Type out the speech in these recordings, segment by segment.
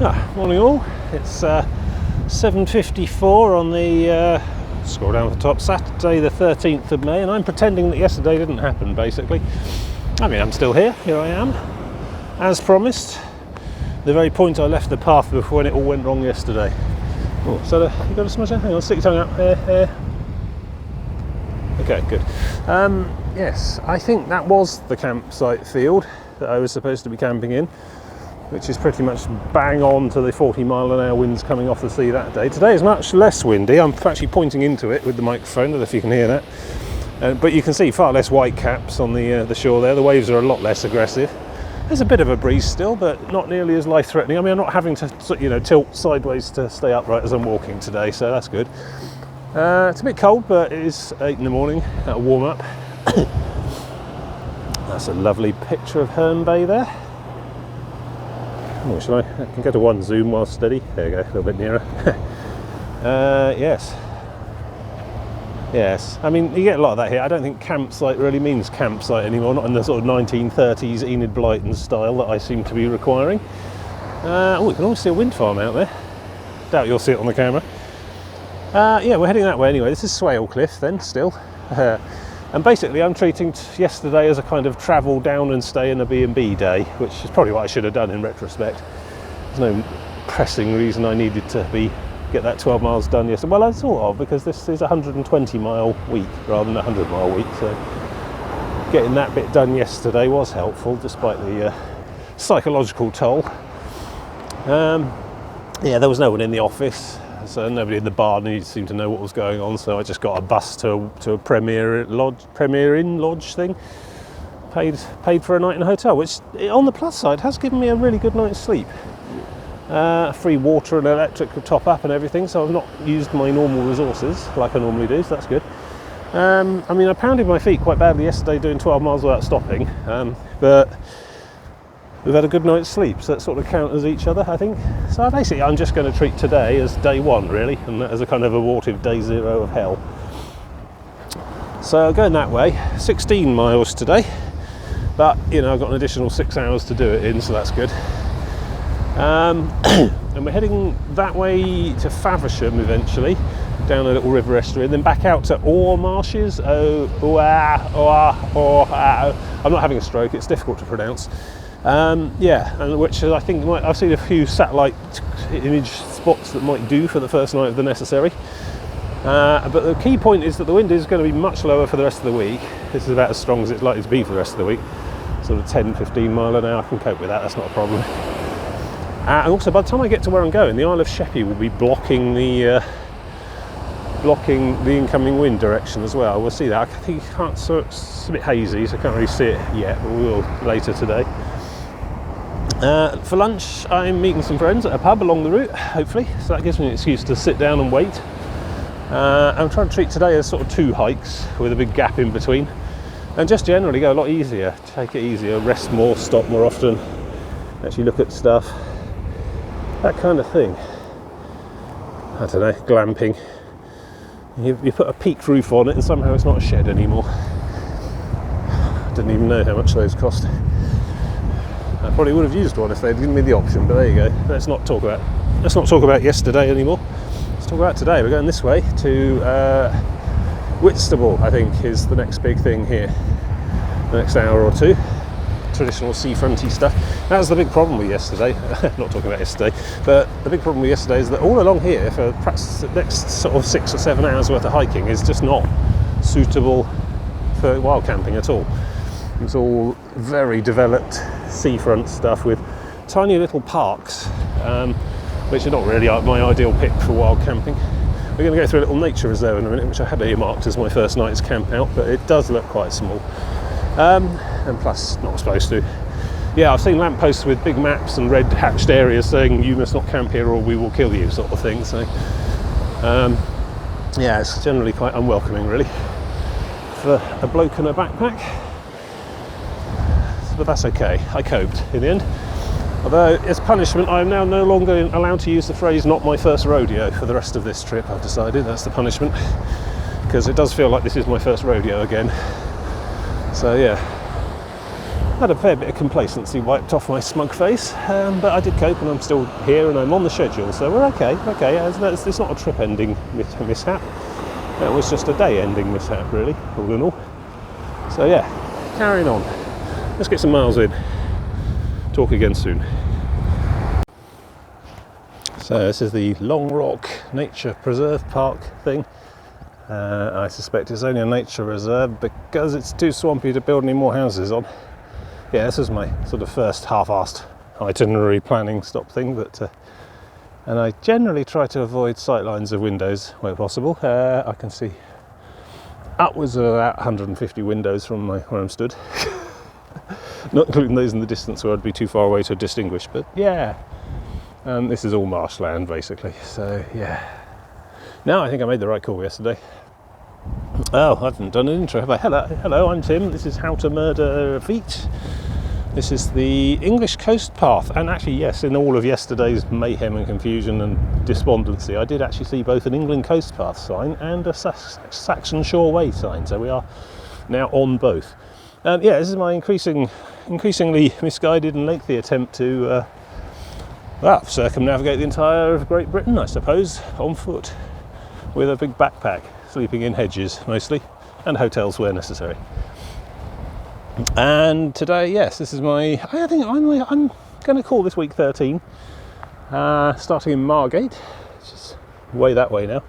Morning all. It's 7:54 on the scroll down at the top, Saturday the 13th of May, and I'm pretending that yesterday didn't happen. Basically, I mean, I'm still here. Here I am, as promised. The very point I left the path before when it all went wrong yesterday. Oh, so you got a smudge there? Hang on, stick your tongue out. Here. Okay, good. Yes, I think that was the campsite field that I was supposed to be camping in, which is pretty much bang on to the 40-mile-an-hour winds coming off the sea that day. Today is much less windy. I'm actually pointing into it with the microphone. I don't know if you can hear that. But you can see far less white caps on the shore there. The waves are a lot less aggressive. There's a bit of a breeze still, but not nearly as life-threatening. I mean, I'm not having to, tilt sideways to stay upright as I'm walking today, so that's good. It's a bit cold, but it is 8 in the morning. That'll warm up. That's a lovely picture of Herne Bay there. Oh, shall I can go to one zoom while steady. There you go, a little bit nearer. Yes. I mean, you get a lot of that here. I don't think campsite really means campsite anymore, not in the sort of 1930s Enid Blyton style that I seem to be requiring. You can almost see a wind farm out there. Doubt you'll see it on the camera. Yeah, we're heading that way anyway. This is Swalecliffe then, still. And basically I'm treating yesterday as a kind of travel down and stay in a B&B day, which is probably what I should have done in retrospect. There's no pressing reason I needed to get that 12 miles done yesterday. Well, I sort of, because this is a 120-mile week rather than a 100-mile week, so getting that bit done yesterday was helpful, despite the psychological toll. Yeah, there was no one in the office. So nobody in the bar seemed to know what was going on, so I just got a bus to a Premier Inn lodge thing. Paid for a night in a hotel, which on the plus side has given me a really good night's sleep. Free water and electric top up and everything, so I've not used my normal resources like I normally do, so that's good. I mean, I pounded my feet quite badly yesterday doing 12 miles without stopping, but we've had a good night's sleep, so that sort of counters each other, I think. So basically I'm just going to treat today as day one, really, and as a kind of abortive day zero of hell. So going that way, 16 miles today, but I've got an additional 6 hours to do it in, so that's good. And we're heading that way to Faversham eventually, down a little river estuary, and then back out to Oare marshes. Oare. I'm not having a stroke, it's difficult to pronounce. Yeah, and which I think I've seen a few satellite image spots that might do for the first night of the necessary. But the key point is that the wind is going to be much lower for the rest of the week. This is about as strong as it's likely to be for the rest of the week. Sort of 10-15 mile an hour, I can cope with that, that's not a problem. And also, by the time I get to where I'm going, the Isle of Sheppey will be blocking the incoming wind direction as well. We'll see that. I think you can't, so it's a bit hazy, so I can't really see it yet, but we will later today. For lunch, I'm meeting some friends at a pub along the route, hopefully, so that gives me an excuse to sit down and wait. I'm trying to treat today as sort of 2 hikes with a big gap in between, and just generally go a lot easier, take it easier, rest more, stop more often, actually look at stuff, that kind of thing. I don't know, glamping. You put a peaked roof on it and somehow it's not a shed anymore. I didn't even know how much those cost. I probably would have used one if they'd given me the option, but there you go. Let's not talk about yesterday anymore. Let's talk about today. We're going this way to Whitstable, I think, is the next big thing here. The next hour or two. Traditional seafronty stuff. That was the big problem with yesterday. Not talking about yesterday, but the big problem with yesterday is that all along here, for perhaps the next sort of 6 or 7 hours worth of hiking, is just not suitable for wild camping at all. It's all very developed seafront stuff with tiny little parks, which are not really my ideal pick for wild camping. We're going to go through a little nature reserve in a minute, which I had earmarked as my first night's camp out, but it does look quite small. And plus, not supposed to. Yeah, I've seen lampposts with big maps and red hatched areas saying you must not camp here or we will kill you, sort of thing. So, yeah, it's generally quite unwelcoming, really, for a bloke in a backpack. But that's okay, I coped in the end. Although, as punishment, I am now no longer allowed to use the phrase "not my first rodeo" for the rest of this trip. I've decided that's the punishment, because it does feel like this is my first rodeo again. So yeah, had a fair bit of complacency wiped off my smug face, but I did cope, and I'm still here and I'm on the schedule, so we're okay. It's not a trip-ending mishap. That was just a day-ending mishap, really, all in all. So yeah, carrying on. Let's get some miles in. Talk again soon. So this is the Long Rock Nature Preserve Park thing. I suspect it's only a nature reserve because it's too swampy to build any more houses on. Yeah, this is my sort of first half-assed itinerary planning stop thing, and I generally try to avoid sight lines of windows where possible. I can see upwards of about 150 windows from where I'm stood, not including those in the distance where I'd be too far away to distinguish, but yeah. This is all marshland basically, so yeah. Now I think I made the right call yesterday. Oh, I haven't done an intro, have I? Hello, I'm Tim. This is How to Murder Feet. This is the English coast path, and actually, yes, in all of yesterday's mayhem and confusion and despondency, I did actually see both an England coast path sign and a Saxon Shore Way sign, so we are now on both. Yeah, this is my increasingly misguided and lengthy attempt to circumnavigate the entire of Great Britain, I suppose, on foot, with a big backpack, sleeping in hedges mostly, and hotels where necessary. And today, yes, this is I think I'm going to call this week 13, starting in Margate, which is way that way now,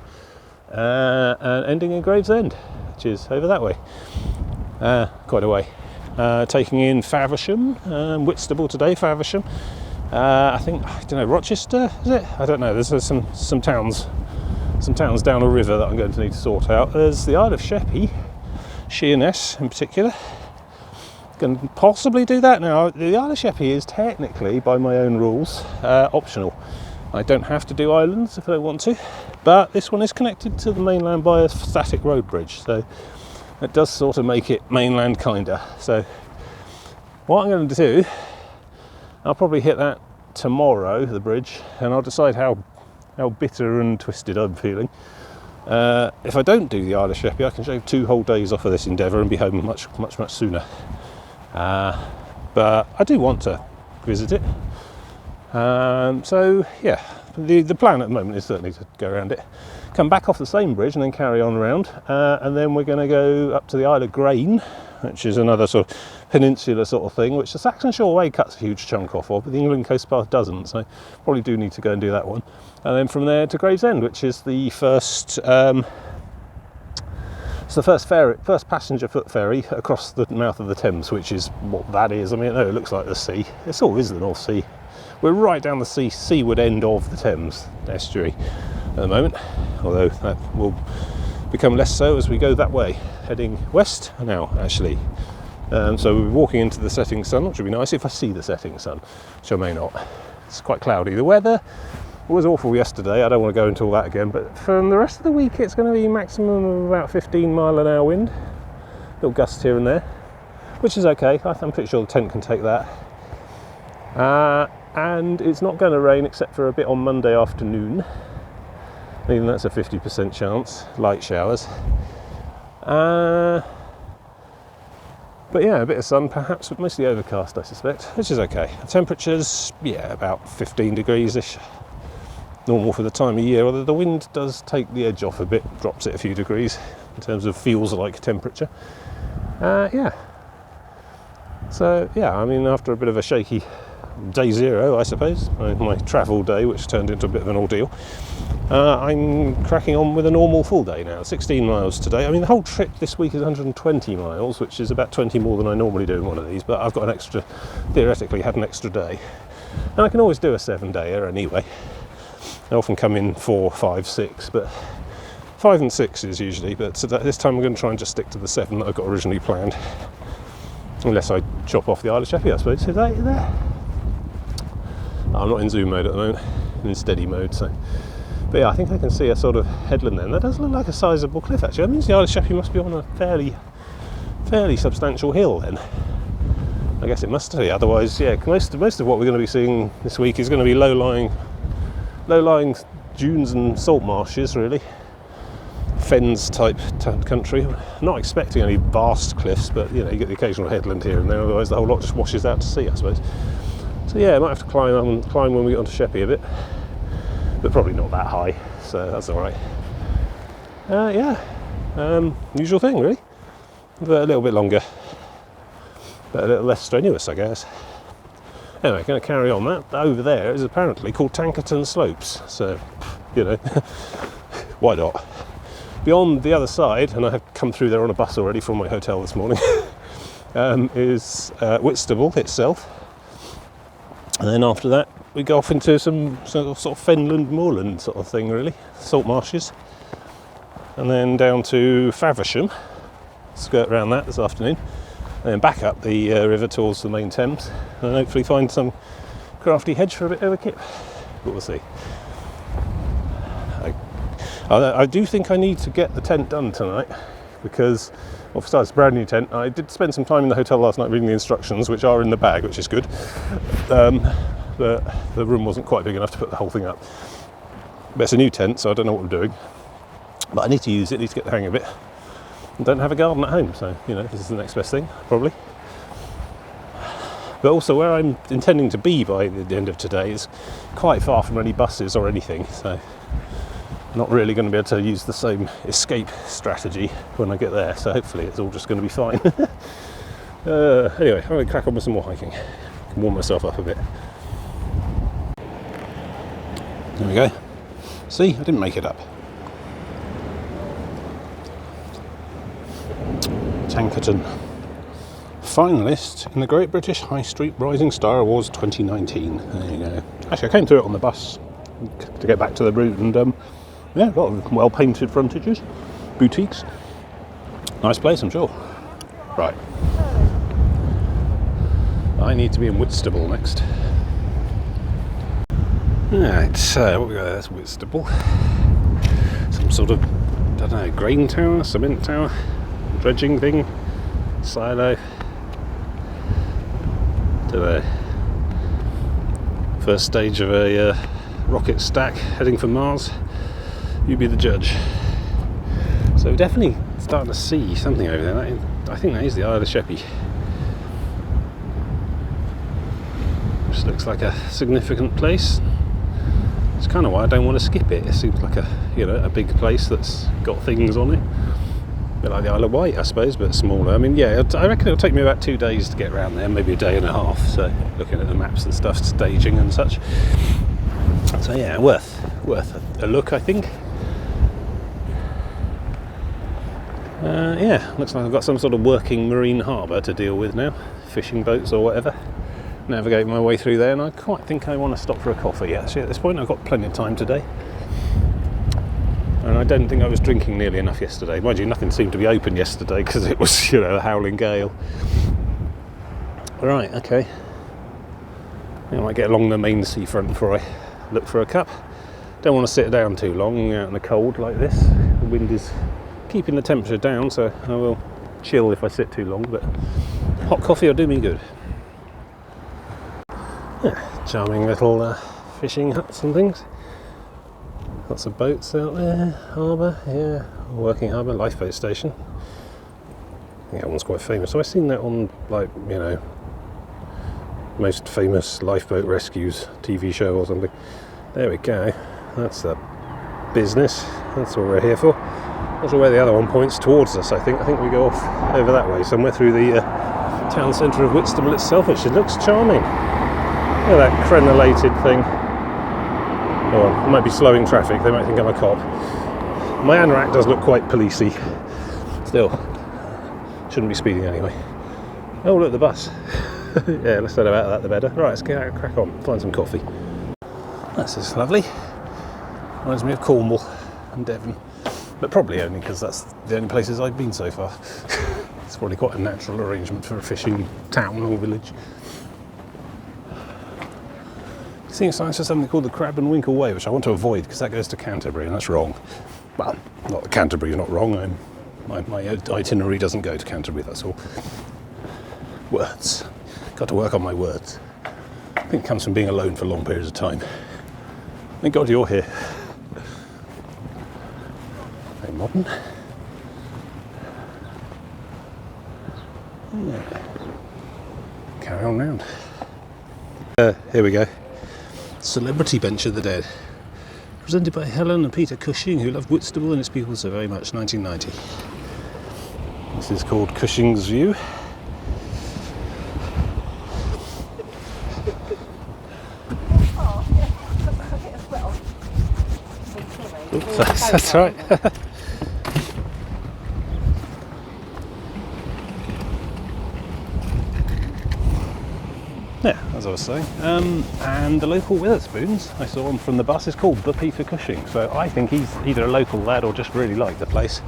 and ending in Gravesend, which is over that way, quite a way. Taking in Faversham, Whitstable today, Faversham. I don't know, Rochester, is it? I don't know, there's some towns down a river that I'm going to need to sort out. There's the Isle of Sheppey, Sheerness in particular. Can possibly do that now. The Isle of Sheppey is technically, by my own rules, optional. I don't have to do islands if I don't want to, but this one is connected to the mainland by a static road bridge, so it does sort of make it mainland kinda. So what I'm going to do, I'll probably hit that tomorrow, the bridge, and I'll decide how bitter and twisted I'm feeling. If I don't do the Isle of Sheppey, I can shave 2 whole days off of this endeavour and be home much sooner. But I do want to visit it. So yeah, the plan at the moment is certainly to go around it, come back off the same bridge and then carry on around, and then we're going to go up to the Isle of Grain, which is another sort of peninsula sort of thing, which the Saxon Shore Way cuts a huge chunk off of, but the England Coast Path doesn't, so probably do need to go and do that one. And then from there to Gravesend, which is the first first passenger foot ferry across the mouth of the Thames, which is what that is. I mean, no, it looks like the sea. It sort of is the North Sea. We're right down the seaward end of the Thames estuary at the moment, although that will become less so as we go that way, heading west now, actually. So we're walking into the setting sun, which would be nice if I see the setting sun, which I may not. It's quite cloudy. The weather was awful yesterday. I don't want to go into all that again, but from the rest of the week it's going to be maximum of about 15 mile an hour wind, little gusts here and there, which is okay. I'm pretty sure the tent can take that. And it's not going to rain except for a bit on Monday afternoon, even that's a 50% chance, light showers. But yeah, a bit of sun perhaps, but mostly overcast I suspect, which is okay. The temperature's, yeah, about 15 degrees-ish, normal for the time of year, although the wind does take the edge off a bit, drops it a few degrees in terms of feels like temperature. Yeah. So yeah, I mean, after a bit of a shaky day zero, I suppose, my travel day, which turned into a bit of an ordeal, I'm cracking on with a normal full day now, 16 miles today. I mean, the whole trip this week is 120 miles, which is about 20 more than I normally do in one of these, but I've got theoretically had an extra day. And I can always do a 7-dayer anyway. I often come in 4, 5, 6, but 5 and 6 is usually, but so this time I'm going to try and just stick to the 7 that I've got originally planned. Unless I chop off the Isle of Sheppey, I suppose. Is that there? I'm not in zoom mode at the moment, I'm in steady mode, so. But yeah, I think I can see a sort of headland there. That does look like a sizable cliff actually. That means the Isle of Sheppey must be on a fairly substantial hill then. I guess it must be, otherwise, yeah, most of what we're going to be seeing this week is going to be low-lying dunes and salt marshes, really. fens type country. Not expecting any vast cliffs, but you know, you get the occasional headland here and there, otherwise the whole lot just washes out to sea, I suppose. So yeah, I might have to climb when we get onto Sheppey a bit, but probably not that high, so that's alright. Usual thing really, but a little bit longer, but a little less strenuous, I guess. Anyway, going to carry on. That over there is apparently called Tankerton Slopes, so you know, why not? Beyond the other side, and I have come through there on a bus already from my hotel this morning, is Whitstable itself, and then after that we go off into some sort of fenland moorland sort of thing, really, salt marshes, and then down to Faversham, skirt around that this afternoon, and then back up the river towards the main Thames, and hopefully find some crafty hedge for a bit of a kip, but we'll see. I do think I need to get the tent done tonight, because, well, besides it's a brand new tent, I did spend some time in the hotel last night reading the instructions, which are in the bag, which is good. The room wasn't quite big enough to put the whole thing up. But it's a new tent, so I don't know what I'm doing. But I need to use it, need to get the hang of it. And don't have a garden at home, so, you know, this is the next best thing, probably. But also where I'm intending to be by the end of today is quite far from any buses or anything, so not really going to be able to use the same escape strategy when I get there, so hopefully it's all just going to be fine. Anyway, I'm going to crack on with some more hiking. I can warm myself up a bit. There we go. See, I didn't make it up. Tankerton. Finalist in the Great British High Street Rising Star Awards 2019. There you go. Actually, I came through it on the bus to get back to the route, and yeah, a lot of well-painted frontages, boutiques. Nice place, I'm sure. Right. I need to be in Whitstable next. Right, so what we got there? That's Whitstable. Some sort of, I don't know, grain tower, cement tower, dredging thing, silo. Don't know. First stage of a rocket stack heading for Mars. You be the judge. So definitely starting to see something over there. I think that is the Isle of Sheppey. Which looks like a significant place. It's kind of why I don't want to skip it. It seems like a big place that's got things on it. A bit like the Isle of Wight, I suppose, but smaller. I mean, yeah, I reckon it'll take me about 2 days to get around there, maybe a day and a half. So looking at the maps and stuff, staging and such. So yeah, worth a look, I think. Yeah, looks like I've got some sort of working marine harbour to deal with now, fishing boats or whatever. Navigate my way through there, and I quite think I want to stop for a coffee. Actually, at this point I've got plenty of time today, and I don't think I was drinking nearly enough yesterday. Mind you, nothing seemed to be open yesterday because it was, a howling gale. Right, okay. I might get along the main seafront before I look for a cup. Don't want to sit down too long out in the cold like this. The wind is keeping the temperature down, so I will chill if I sit too long, but hot coffee will do me good. Yeah, charming little fishing huts and things. Lots of boats out there, harbour, yeah, working harbour, lifeboat station. I think that one's quite famous. So I've seen that on, most famous lifeboat rescues TV show or something. There we go. That's the business. That's what we're here for. Not sure where the other one points towards us, I think. I think we go off over that way, somewhere through the town centre of Whitstable itself, which looks charming. Look at that crenellated thing. Oh, well, I might be slowing traffic, they might think I'm a cop. My anorak does look quite policey. Still, shouldn't be speeding anyway. Oh, look, the bus. Yeah, let's know about that, the better. Right, let's get out, crack on, find some coffee. That's just lovely. Reminds me of Cornwall and Devon. But probably only because that's the only places I've been so far. It's probably quite a natural arrangement for a fishing town or village. Seeing signs for something called the Crab and Winkle Way, which I want to avoid because that goes to Canterbury, and that's wrong. Well, not Canterbury, you're not wrong. My itinerary doesn't go to Canterbury, that's all. Words. Got to work on my words. I think it comes from being alone for long periods of time. Thank God you're here. modern. Yeah. Carry on round. Here we go. Celebrity Bench of the Dead. Presented by Helen and Peter Cushing, who loved Whitstable and its people so very much, 1990. This is called Cushing's View. Oops, that's right. Yeah, as I was saying. And the local Witherspoons, I saw him from the bus, is called the Peter Cushing. So I think he's either a local lad or just really liked the place.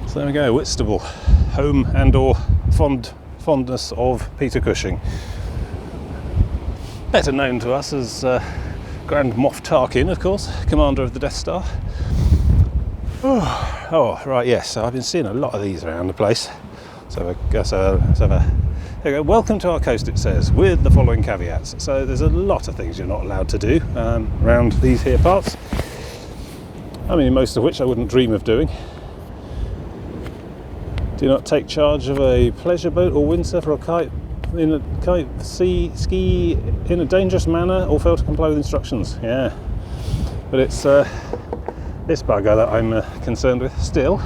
So there we go, Whitstable, home and or fondness of Peter Cushing. Better known to us as Grand Moff Tarkin, of course, commander of the Death Star. Oh, right, yes, so I've been seeing a lot of these around the place. So I guess there we go. Welcome to our coast, it says, with the following caveats. So there's a lot of things you're not allowed to do around these here parts. I mean, most of which I wouldn't dream of doing. Do not take charge of a pleasure boat or windsurf or a kite ski in a dangerous manner or fail to comply with instructions. Yeah, but it's this bugger that I'm concerned with still.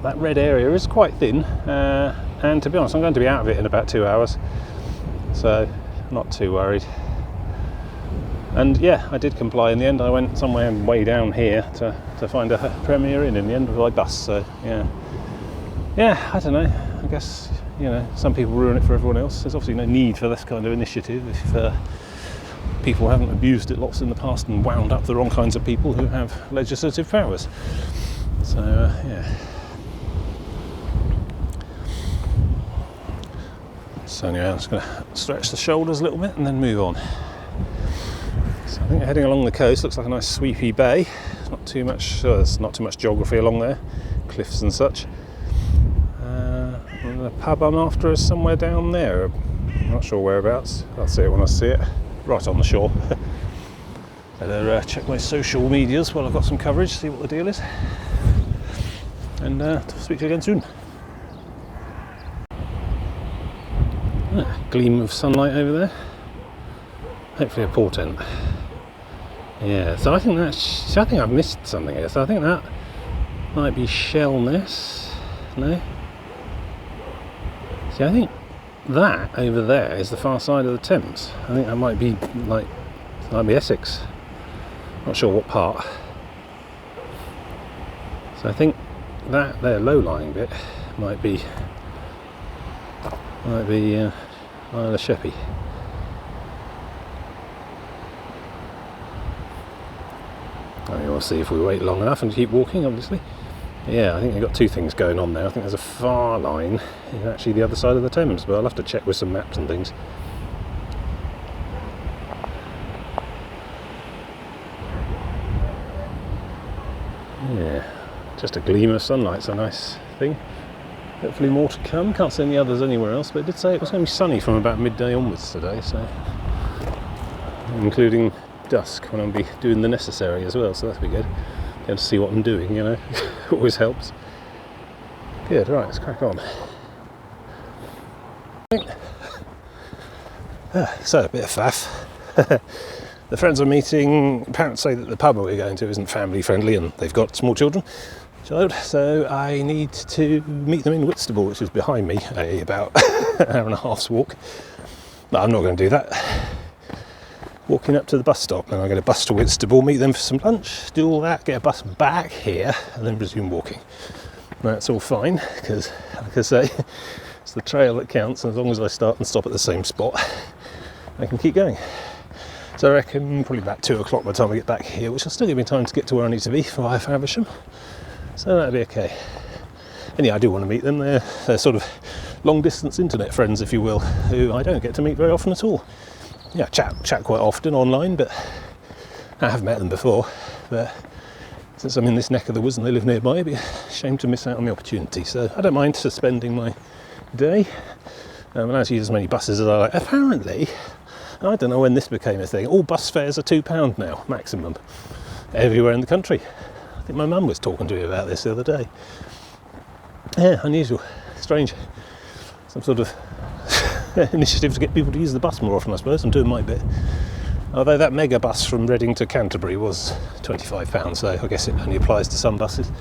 That red area is quite thin, and to be honest, I'm going to be out of it in about 2 hours, so not too worried. And yeah, I did comply in the end. I went somewhere way down here to find a Premier Inn in the end by bus. So yeah, I don't know. I guess, you know, some people ruin it for everyone else. There's obviously no need for this kind of initiative if people haven't abused it lots in the past and wound up the wrong kinds of people who have legislative powers. So yeah. So anyway, I'm just going to stretch the shoulders a little bit and then move on. So I think heading along the coast, looks like a nice sweepy bay. Not too much. There's not too much geography along there, cliffs and such. And the pub I'm after is somewhere down there. I'm not sure whereabouts. I'll see it when I see it. Right on the shore. Better check my social medias while I've got some coverage, see what the deal is. And speak to you again soon. Gleam of sunlight over there. Hopefully a portent. Yeah, so I think I've missed something here. So I think that might be Shellness. No? See, I think that over there is the far side of the Thames. I think that might be Essex. Not sure what part. So I think that there low-lying bit might be Isle of Sheppey. I mean, we'll see if we wait long enough and keep walking, obviously. Yeah, I think they've got two things going on there. I think there's a far line in actually the other side of the Thames, but I'll have to check with some maps and things. Yeah, just a gleam of sunlight's a nice thing. Hopefully more to come. Can't see any others anywhere else, but it did say it was going to be sunny from about midday onwards today, so including dusk when I'll be doing the necessary as well, so that'll be good. Be able to see what I'm doing, you know. Always helps. Good, right, let's crack on. So, a bit of faff. The friends I'm meeting apparently say that the pub we're going to isn't family friendly and they've got small children, so I need to meet them in Whitstable, which is behind me, about an hour and a half's walk. But I'm not going to do that. Walking up to the bus stop, and I'm going to bus to Whitstable, meet them for some lunch, do all that, get a bus back here, and then resume walking. That's all fine, because, like I say, it's the trail that counts, and as long as I start and stop at the same spot, I can keep going. So I reckon probably about 2 o'clock by the time I get back here, which will still give me time to get to where I need to be via Faversham. So that'll be okay. And yeah, I do want to meet them. They're sort of long-distance internet friends, if you will, who I don't get to meet very often at all. Yeah, chat quite often online, but I have met them before. But since I'm in this neck of the woods and they live nearby, it'd be a shame to miss out on the opportunity. So I don't mind suspending my day. I'm allowed to use as many buses as I like. Apparently, I don't know when this became a thing, all bus fares are £2 now, maximum, everywhere in the country. I think my mum was talking to me about this the other day. Yeah, unusual, strange. Some sort of initiative to get people to use the bus more often, I suppose. I'm doing my bit. Although that mega bus from Reading to Canterbury was £25, so I guess it only applies to some buses.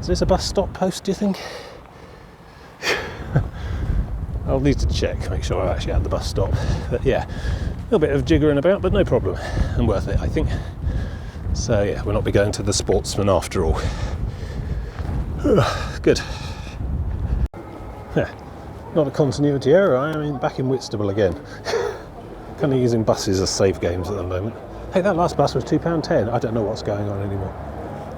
Is this a bus stop post, do you think? I'll need to check, make sure I'm actually at the bus stop. But yeah, a little bit of jiggering about, but no problem. And worth it, I think. So yeah, we'll not be going to the Sportsman after all. Good. Yeah, not a continuity error. I am back in Whitstable again. Kind of using buses as save games at the moment. Hey, that last bus was £2.10. I don't know what's going on anymore.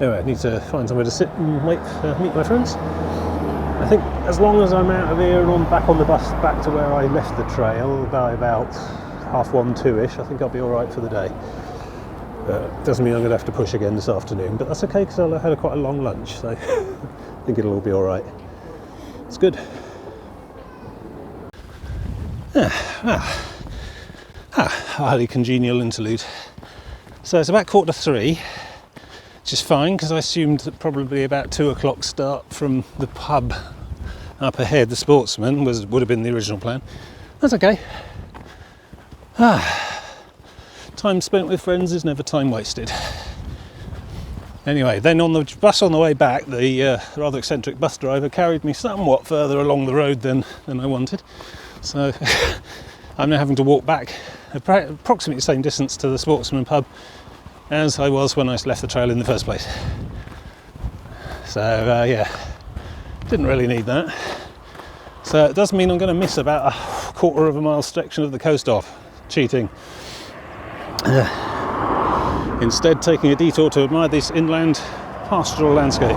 Anyway, I need to find somewhere to sit and wait to meet my friends. I think as long as I'm out of here and back on the bus back to where I left the trail by about 1:30, 2ish, I think I'll be all right for the day. Doesn't mean I'm going to have to push again this afternoon, but that's okay because I had quite a long lunch, so I think it'll all be all right. It's good. Highly congenial interlude. So it's about 2:45, which is fine because I assumed that probably about 2 o'clock start from the pub up ahead, the Sportsman, would have been the original plan. That's okay. Time spent with friends is never time wasted. Anyway, then on the bus on the way back, the rather eccentric bus driver carried me somewhat further along the road than I wanted. So I'm now having to walk back approximately the same distance to the Sportsman pub as I was when I left the trail in the first place. So yeah, didn't really need that. So it does mean I'm going to miss about a 1/4 mile section of the coast off. Cheating. Instead taking a detour to admire this inland pastoral landscape.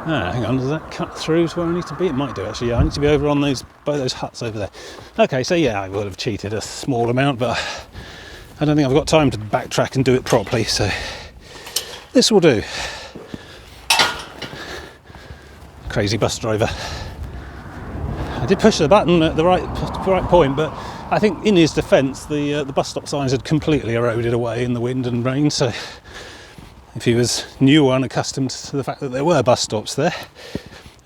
Hang on, does that cut through to where I need to be? It might do actually, yeah, I need to be over on by those huts over there. Okay, so yeah, I would have cheated a small amount, but I don't think I've got time to backtrack and do it properly, so this will do. Crazy bus driver. I did push the button at the right point, but I think in his defence, the bus stop signs had completely eroded away in the wind and rain, so if he was new or unaccustomed to the fact that there were bus stops there,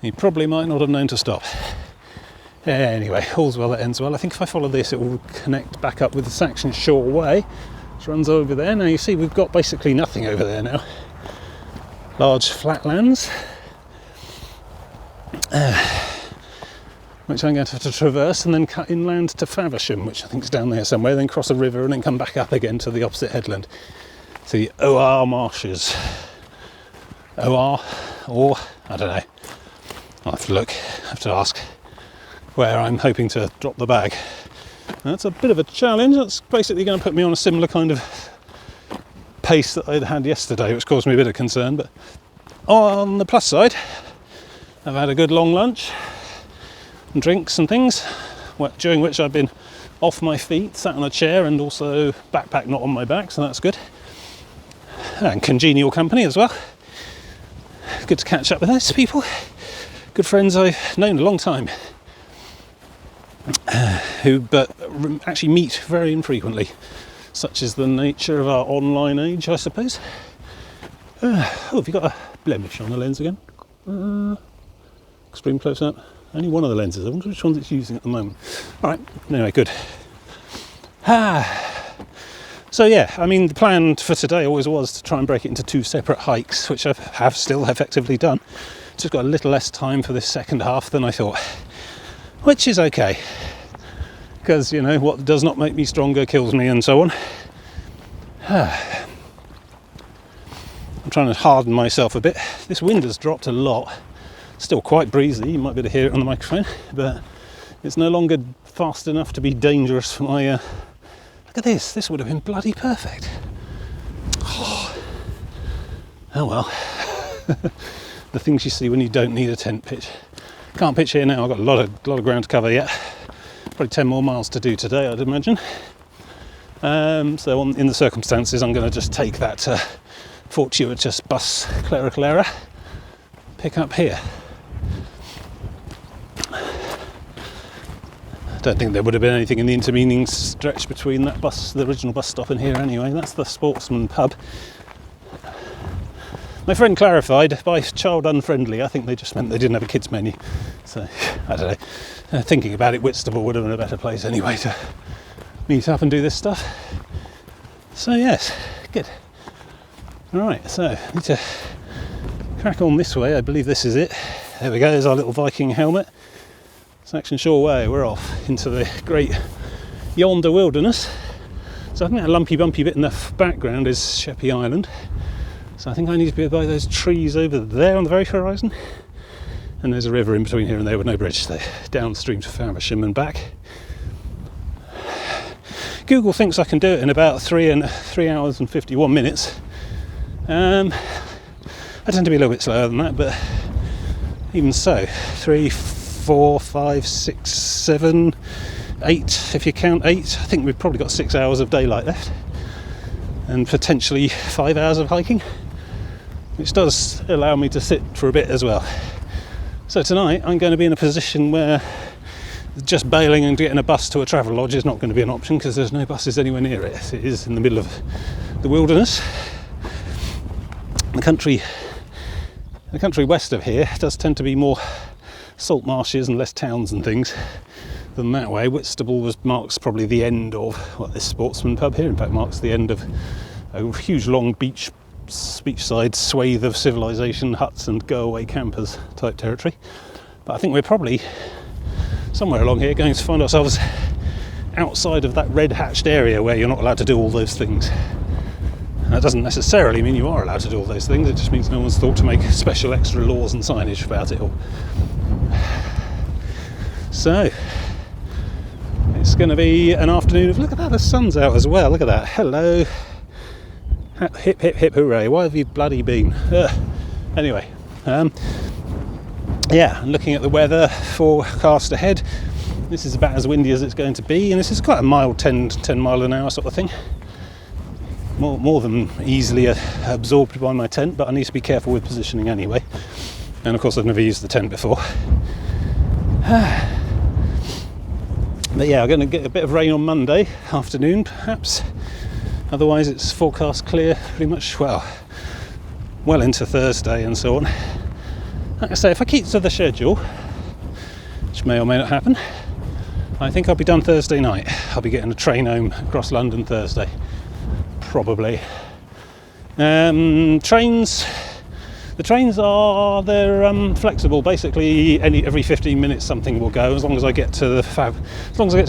he probably might not have known to stop. Anyway, all's well that ends well. I think if I follow this, it will connect back up with the Saxon Shore Way, which runs over there. Now you see we've got basically nothing over there now. Large flatlands, which I'm going to have to traverse and then cut inland to Faversham, which I think is down there somewhere, then cross a river and then come back up again to the opposite headland. To the Oare marshes. Oare, or I don't know. I'll have to look, have to ask where I'm hoping to drop the bag. That's a bit of a challenge. That's basically going to put me on a similar kind of pace that I'd had yesterday, which caused me a bit of concern. But on the plus side, I've had a good long lunch and drinks and things, during which I've been off my feet, sat on a chair, and also backpack not on my back, so that's good. And congenial company as well. Good to catch up with those people. Good friends I've known a long time, who actually meet very infrequently. Such is the nature of our online age, I suppose. Have you got a blemish on the lens again? Extreme close up. Only one of the lenses. I wonder which one it's using at the moment. All right. Anyway, good. So yeah, I mean, the plan for today always was to try and break it into 2 separate hikes, which I have still effectively done. Just got a little less time for this second half than I thought, which is okay, because, you know, what does not make me stronger kills me, and so on. I'm trying to harden myself a bit. This wind has dropped a lot. Still quite breezy, you might be able to hear it on the microphone, but it's no longer fast enough to be dangerous for my... Look at this would have been bloody perfect. Oh well. The things you see when you don't need a tent pitch. Can't pitch here now, I've got a lot of ground to cover yet. Probably 10 more miles to do today, I'd imagine. So in the circumstances, I'm going to just take that fortuitous bus Clara pick up here. Don't think there would have been anything in the intervening stretch between that bus, the original bus stop, and here anyway. That's the Sportsman pub. My friend clarified, by child unfriendly, I think they just meant they didn't have a kids menu. So, I don't know. Thinking about it, Whitstable would have been a better place anyway to meet up and do this stuff. So yes, good. Alright, so need to crack on this way. I believe this is it. There we go, there's our little Viking helmet. Saxon Shore Way, we're off into the great yonder wilderness. So I think that lumpy bumpy bit in the background is Sheppey Island. So I think I need to be by those trees over there on the very horizon. And there's a river in between here and there with no bridge, so downstream to Faversham and back. Google thinks I can do it in about 3 hours and 51 minutes. I tend to be a little bit slower than that, but even so, 3, 4, 5, 6, 7, 8, if you count 8, I think we've probably got 6 hours of daylight left. And potentially 5 hours of hiking, which does allow me to sit for a bit as well. So tonight I'm going to be in a position where just bailing and getting a bus to a travel lodge is not going to be an option because there's no buses anywhere near it. It is in the middle of the wilderness. The country west of here does tend to be more salt marshes and less towns and things than that way. Whitstable marks probably the end of this Sportsman pub here. In fact, marks the end of a huge long beachside swathe of civilization, huts and go-away campers type territory. But I think we're probably somewhere along here going to find ourselves outside of that red hatched area where you're not allowed to do all those things. That doesn't necessarily mean you are allowed to do all those things, it just means no one's thought to make special extra laws and signage about it all. So it's going to be an afternoon of, look at that, the sun's out as well, look at that, hello, hip hip hip hooray, why have you bloody been? Anyway, yeah, I'm looking at the weather forecast ahead. This is about as windy as it's going to be, and this is quite a mild 10 mile an hour sort of thing. More than easily absorbed by my tent, but I need to be careful with positioning anyway. And of course I've never used the tent before. But yeah, I'm going to get a bit of rain on Monday afternoon perhaps. Otherwise it's forecast clear pretty much, well into Thursday and so on. Like I say, if I keep to the schedule, which may or may not happen, I think I'll be done Thursday night. I'll be getting a train home across London Thursday. Probably. The trains are, they're flexible. Basically, every 15 minutes something will go. As long as I get to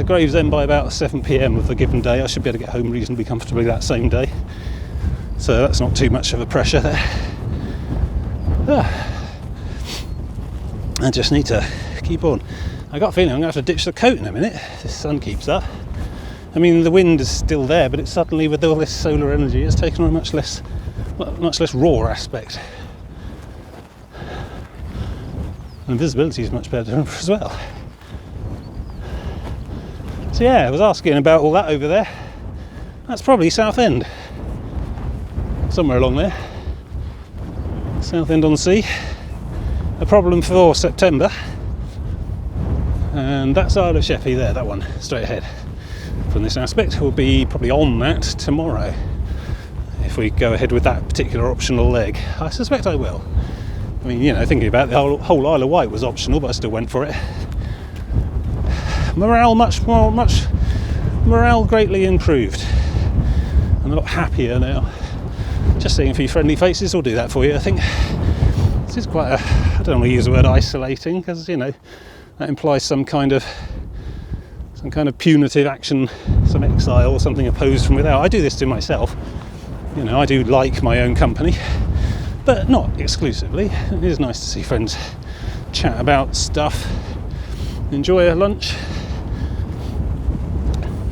Gravesend by about 7 p.m. of the given day, I should be able to get home reasonably comfortably that same day. So that's not too much of a pressure there. I just need to keep on. I got a feeling I'm going to have to ditch the coat in a minute if this sun keeps up. I mean, the wind is still there, but it's suddenly, with all this solar energy, it's taken on a much less raw aspect. And visibility is much better as well. So yeah, I was asking about all that over there. That's probably Southend. Somewhere along there. Southend-on-Sea. A problem for September. And that side of Sheppey there, that one, straight ahead. From this aspect, we'll be probably on that tomorrow if we go ahead with that particular optional leg. I suspect I will. I mean, you know, thinking about the whole Isle of Wight was optional, but I still went for it. Morale greatly improved. I'm a lot happier now. Just seeing a few friendly faces will do that for you, I think. This is quite I don't want to use the word isolating, because, you know, that implies some kind of punitive action, some exile or something opposed from without. I do this to myself. You know, I do like my own company, but not exclusively. It is nice to see friends chat about stuff, enjoy a lunch,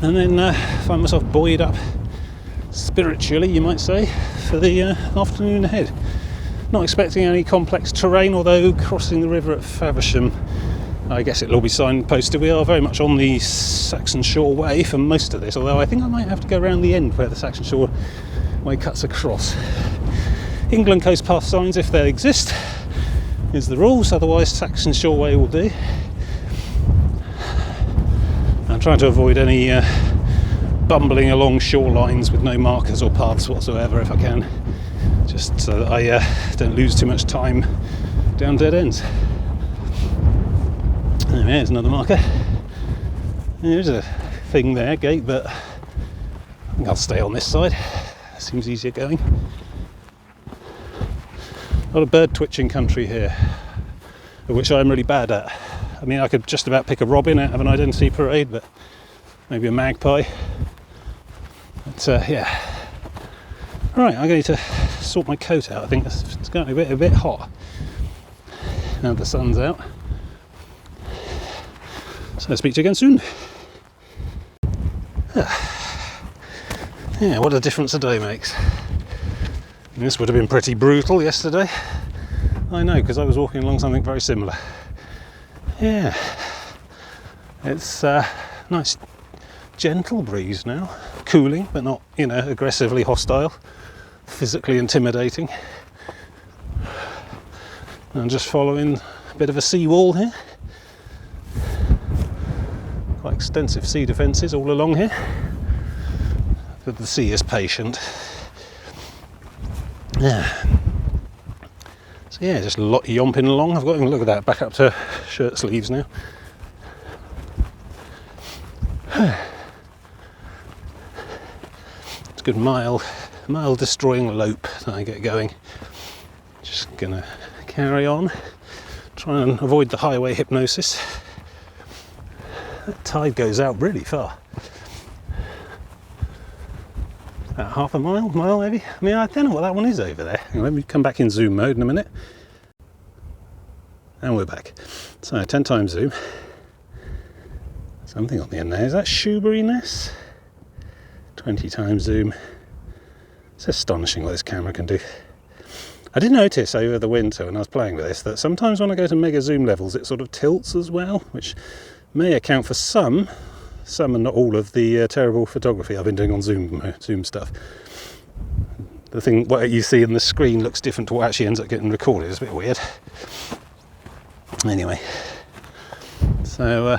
and then find myself buoyed up spiritually, you might say, for the afternoon ahead. Not expecting any complex terrain, although crossing the river at Faversham, I guess it'll all be signposted. We are very much on the Saxon Shore Way for most of this, although I think I might have to go around the end where the Saxon Shore Way cuts across. England Coast Path signs, if they exist, is the rules, otherwise Saxon Shore Way will do. trying to avoid any bumbling along shorelines with no markers or paths whatsoever if I can, just so that I don't lose too much time down dead ends. There's another marker. There's a thing there, gate, but I think I'll stay on this side. Seems easier going. A lot of bird twitching country here, which I'm really bad at. I mean, I could just about pick a robin out of an identity parade, but maybe a magpie. But yeah. Right, I'm going to sort my coat out. I think it's going to be a bit hot now the sun's out. So I'll speak to you again soon. Yeah, what a difference a day makes. And this would have been pretty brutal yesterday. I know, because I was walking along something very similar. Yeah, it's a nice gentle breeze now, cooling but not, aggressively hostile, physically intimidating. I'm just following a bit of a seawall here. Quite extensive sea defences all along here, but the sea is patient. Yeah. So yeah, just yomping along. I've got to look at that, back up to shirt sleeves now. It's a good mile destroying lope that I get going. Just gonna carry on, try and avoid the highway hypnosis. That tide goes out really far. About half a mile maybe. I mean, I don't know what that one is over there. Let me come back in zoom mode in a minute. And we're back. So 10 times zoom. Something on the end there. Is that shoeberryness? 20 times zoom. It's astonishing what this camera can do. I did notice over the winter when I was playing with this that sometimes when I go to mega zoom levels it sort of tilts as well, which may account for some and not all of the terrible photography I've been doing on zoom stuff. The thing, what you see on the screen looks different to what actually ends up getting recorded. It's a bit weird. Anyway, so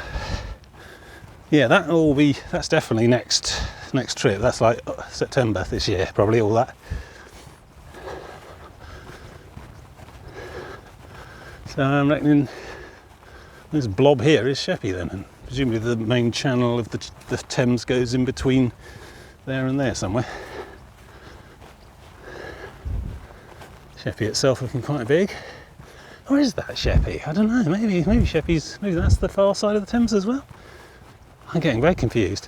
yeah, that's definitely next trip. That's like September this year, probably, all that. So I'm reckoning this blob here is Sheppey then, and presumably the main channel of the Thames goes in between there and there somewhere. Sheppey itself looking quite big. Or is that Sheppey? I don't know, maybe Sheppey's, maybe that's the far side of the Thames as well. I'm getting very confused.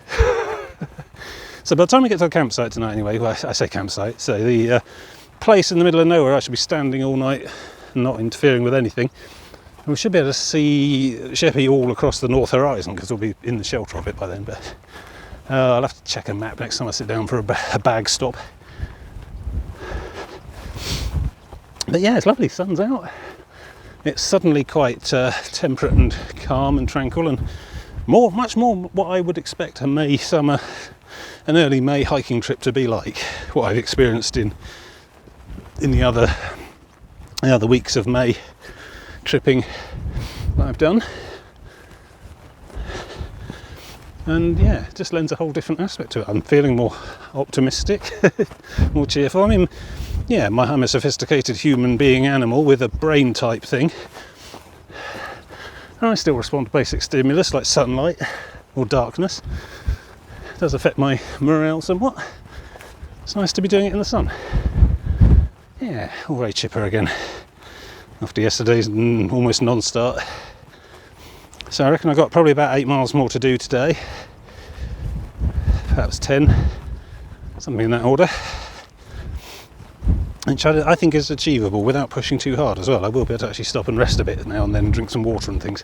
So by the time we get to the campsite tonight anyway, well, I say campsite, so the place in the middle of nowhere I should be standing all night, not interfering with anything. And we should be able to see Sheppey all across the north horizon because we'll be in the shelter of it by then. But I'll have to check a map next time I sit down for a bag stop. But yeah, it's lovely, sun's out. It's suddenly quite temperate and calm and tranquil, and much more what I would expect an early May hiking trip to be like. What I've experienced in the other weeks of May tripping that I've done. And yeah, it just lends a whole different aspect to it. I'm feeling more optimistic, more cheerful. I mean, yeah, I'm a sophisticated human being animal with a brain type thing. And I still respond to basic stimulus like sunlight or darkness. It does affect my morale somewhat. It's nice to be doing it in the sun. Yeah, all very chipper again after yesterday's almost non-start. So I reckon I've got probably about 8 miles more to do today. Perhaps 10, something in that order. Which I think is achievable without pushing too hard as well. I will be able to actually stop and rest a bit now and then, drink some water and things,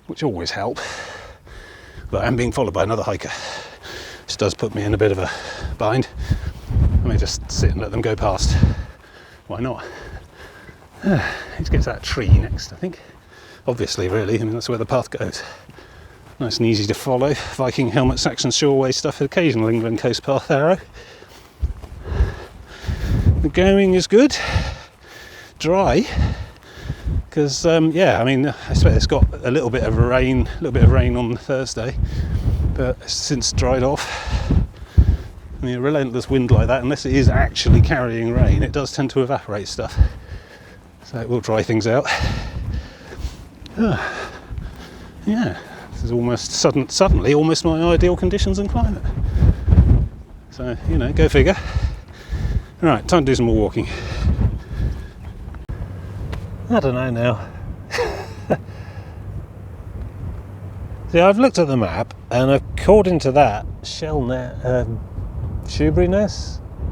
which always help. But I'm being followed by another hiker, which does put me in a bit of a bind. I may just sit and let them go past. Why not? Let's get to that tree next, I think. Obviously, really, I mean, that's where the path goes. Nice and easy to follow. Viking helmet, Saxon shoreway stuff, occasional England coast path arrow. The going is good. Dry. Because, yeah, I mean, I expect it's got a little bit of rain on Thursday. but it's since dried off. I mean, a relentless wind like that, unless it is actually carrying rain, it does tend to evaporate stuff. So it will dry things out. Yeah, this is almost suddenly almost my ideal conditions and climate. So, you know, go figure. Right, time to do some more walking. I don't know now. See, I've looked at the map, and according to that, Shoeburyness,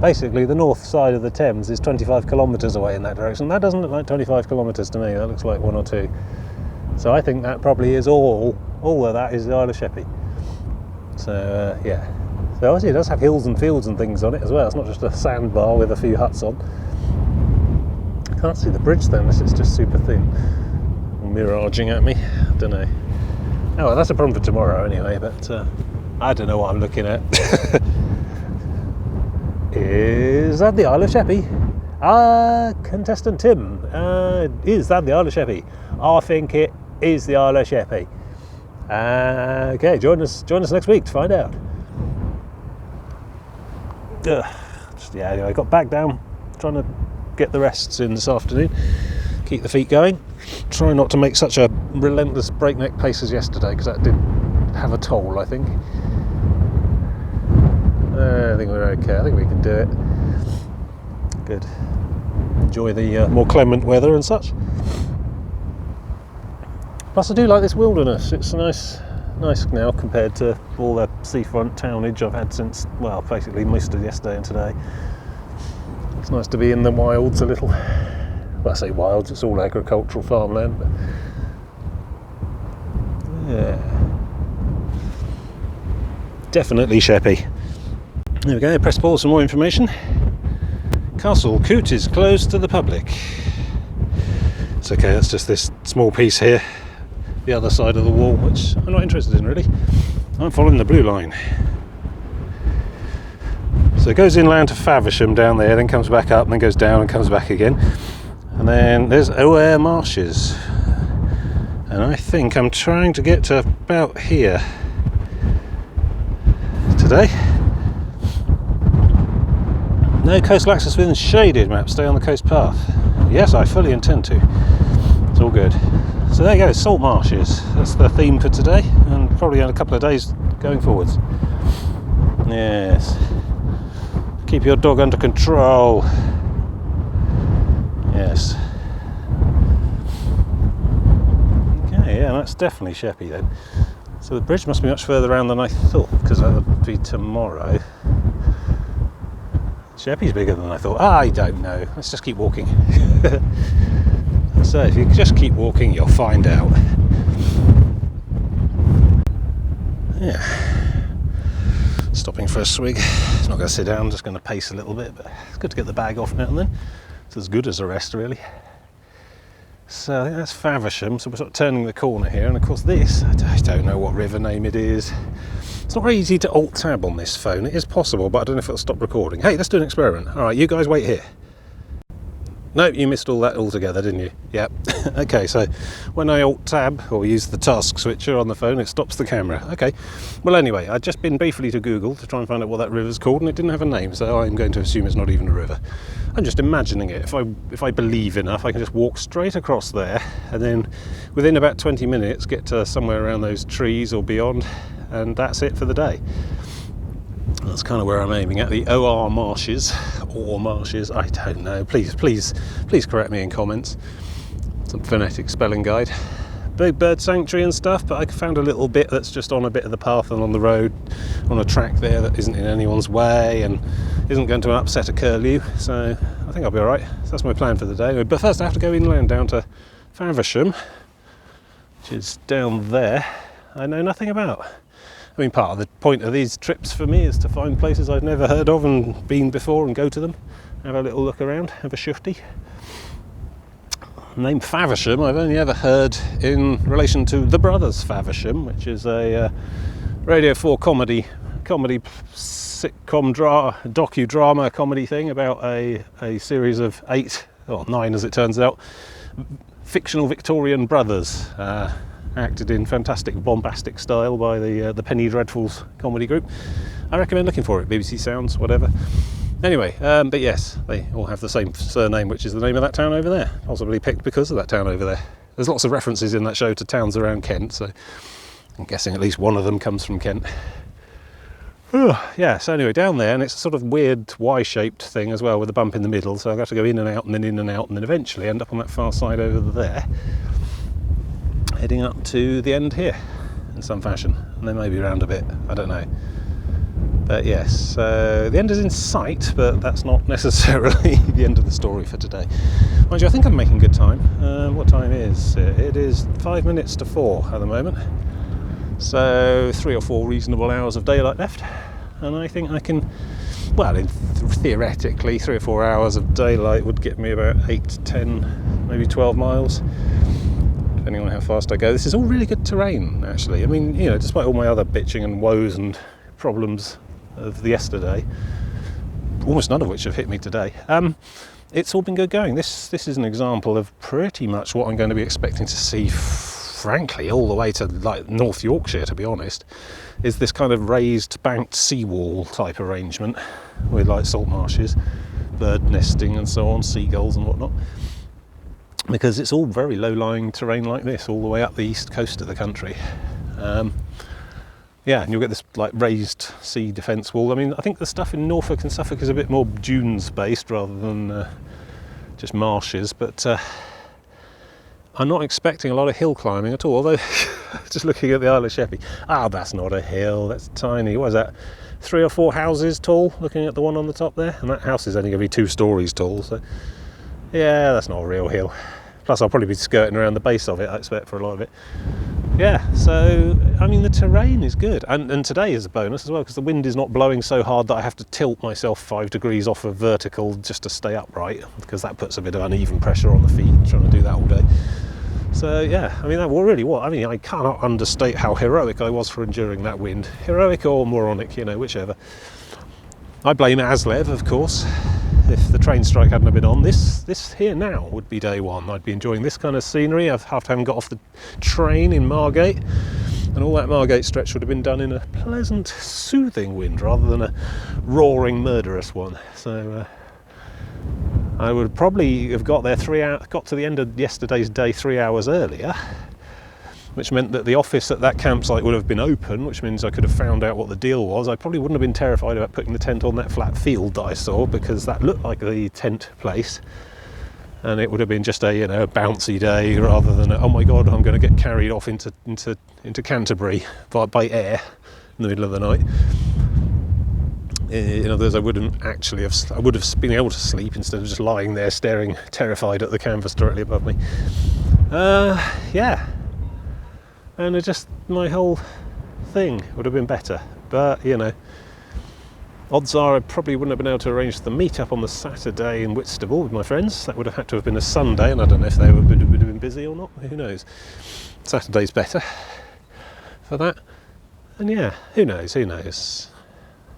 basically the north side of the Thames, is 25 kilometres away in that direction. That doesn't look like 25 kilometres to me, that looks like 1 or 2. So I think that probably is all of that is the Isle of Sheppey. So yeah. So obviously it does have hills and fields and things on it as well. It's not just a sandbar with a few huts on. Can't see the bridge though, unless it's just super thin. Miraging at me. I don't know. Oh well, that's a problem for tomorrow anyway, but I don't know what I'm looking at. Is that the Isle of Sheppey? Contestant Tim, is that the Isle of Sheppey? I think it is the Isle of Sheppey. Okay, join us next week to find out. Yeah, anyway, I got back down, trying to get the rests in this afternoon, keep the feet going, try not to make such a relentless breakneck pace as yesterday, because that did have a toll, I think. I think we're okay, I think we can do it. Good. Enjoy the more clement weather and such. Plus I do like this wilderness, it's nice now compared to all the seafront townage I've had since, well, basically most of yesterday and today. It's nice to be in the wilds a little. Well, I say wilds, it's all agricultural farmland, but yeah. Definitely Sheppey. There we go, press pause for more information. Castle Coote is closed to the public. It's okay, that's just this small piece here, the other side of the wall, which I'm not interested in really. I'm following the blue line. So it goes inland to Faversham down there, then comes back up, and then goes down and comes back again. And then there's Oare marshes. And I think I'm trying to get to about here today. No coastal access within shaded map, stay on the coast path. Yes, I fully intend to. It's all good. So there you go, salt marshes. That's the theme for today, and probably in a couple of days going forwards. Yes. Keep your dog under control. Yes. Okay, yeah, that's definitely Sheppey then. So the bridge must be much further around than I thought, because that would be tomorrow. Sheppey's bigger than I thought. I don't know. Let's just keep walking. So if you just keep walking, you'll find out. Yeah. Stopping for a swig. It's not going to sit down, just going to pace a little bit, but it's good to get the bag off now and then. It's as good as a rest, really. So I think that's Faversham, so we're sort of turning the corner here, and of course this, I don't know what river name it is. It's not very easy to alt-tab on this phone. It is possible, but I don't know if it'll stop recording. Hey, let's do an experiment. All right, you guys wait here. No, you missed all that altogether, didn't you? Yep. Okay, so when I alt-tab or use the task switcher on the phone, it stops the camera. Okay. Well, anyway, I'd just been briefly to Google to try and find out what that river's called, and it didn't have a name, so I'm going to assume it's not even a river. I'm just imagining it. If I believe enough, I can just walk straight across there, and then within about 20 minutes get to somewhere around those trees or beyond, and that's it for the day. That's kind of where I'm aiming at, the Oare marshes, or marshes, I don't know. Please correct me in comments. Some phonetic spelling guide. Big bird sanctuary and stuff, but I found a little bit that's just on a bit of the path and on the road, on a track there that isn't in anyone's way and isn't going to upset a curlew, so I think I'll be alright. So that's my plan for the day. But first I have to go inland down to Faversham, which is down there. I know nothing about. I mean, part of the point of these trips for me is to find places I've never heard of and been before and go to them, have a little look around, have a shufty. The name Faversham I've only ever heard in relation to The Brothers Faversham, which is a Radio 4 comedy sitcom docudrama comedy thing about a series of 8 or 9 as it turns out fictional Victorian brothers. acted in fantastic bombastic style by the Penny Dreadfuls comedy group. I recommend looking for it, BBC Sounds, whatever. Anyway, but yes, they all have the same surname, which is the name of that town over there, possibly picked because of that town over there. There's lots of references in that show to towns around Kent, so I'm guessing at least one of them comes from Kent. Yeah, so anyway, down there, and it's a sort of weird Y-shaped thing as well with a bump in the middle, so I've got to go in and out and then in and out and then eventually end up on that far side over there, heading up to the end here in some fashion, and then maybe round a bit, I don't know. But yes, so the end is in sight, but that's not necessarily the end of the story for today. Mind you, I think I'm making good time. What time is it? It is 5 minutes to 4 at the moment. So 3 or 4 reasonable hours of daylight left. And I think I can, well, theoretically, 3 or 4 hours of daylight would get me about 8 to 10, maybe 12 miles, depending on how fast I go. This is all really good terrain, actually. I mean, you know, despite all my other bitching and woes and problems of the yesterday, almost none of which have hit me today, it's all been good going. This is an example of pretty much what I'm going to be expecting to see, frankly, all the way to like North Yorkshire, to be honest, is this kind of raised banked seawall type arrangement with like salt marshes, bird nesting and so on, seagulls and whatnot, because it's all very low-lying terrain like this all the way up the east coast of the country. Yeah, and you'll get this like raised sea defence wall. I mean, I think the stuff in Norfolk and Suffolk is a bit more dunes based rather than just marshes, but I'm not expecting a lot of hill climbing at all, although just looking at the Isle of Sheppey, that's not a hill, that's tiny. What is that, 3 or 4 houses tall, looking at the one on the top there? And that house is only going to be 2 stories tall, so yeah, that's not a real hill. Plus I'll probably be skirting around the base of it, I expect, for a lot of it. Yeah, so, I mean, the terrain is good. And today is a bonus as well, because the wind is not blowing so hard that I have to tilt myself 5 degrees off of vertical just to stay upright, because that puts a bit of uneven pressure on the feet, trying to do that all day. So, yeah, I mean, that really what? I mean, I cannot understate how heroic I was for enduring that wind. Heroic or moronic, you know, whichever. I blame Aslev, of course. If the train strike hadn't have been on, this here now would be day one. I'd be enjoying this kind of scenery after having got off the train in Margate, and all that Margate stretch would have been done in a pleasant, soothing wind rather than a roaring, murderous one. So I would probably have got there got to the end of yesterday's day 3 hours earlier, which meant that the office at that campsite would have been open, which means I could have found out what the deal was. I probably wouldn't have been terrified about putting the tent on that flat field that I saw, because that looked like the tent place, and it would have been just a, you know, a bouncy day rather than a, oh my god, I'm going to get carried off into Canterbury by air in the middle of the night. In other words, I would have been able to sleep instead of just lying there staring terrified at the canvas directly above me. Yeah. And my whole thing would have been better. But, you know, odds are I probably wouldn't have been able to arrange the meet-up on the Saturday in Whitstable with my friends. That would have had to have been a Sunday, and I don't know if they would have been busy or not. Who knows? Saturday's better for that. And yeah, who knows?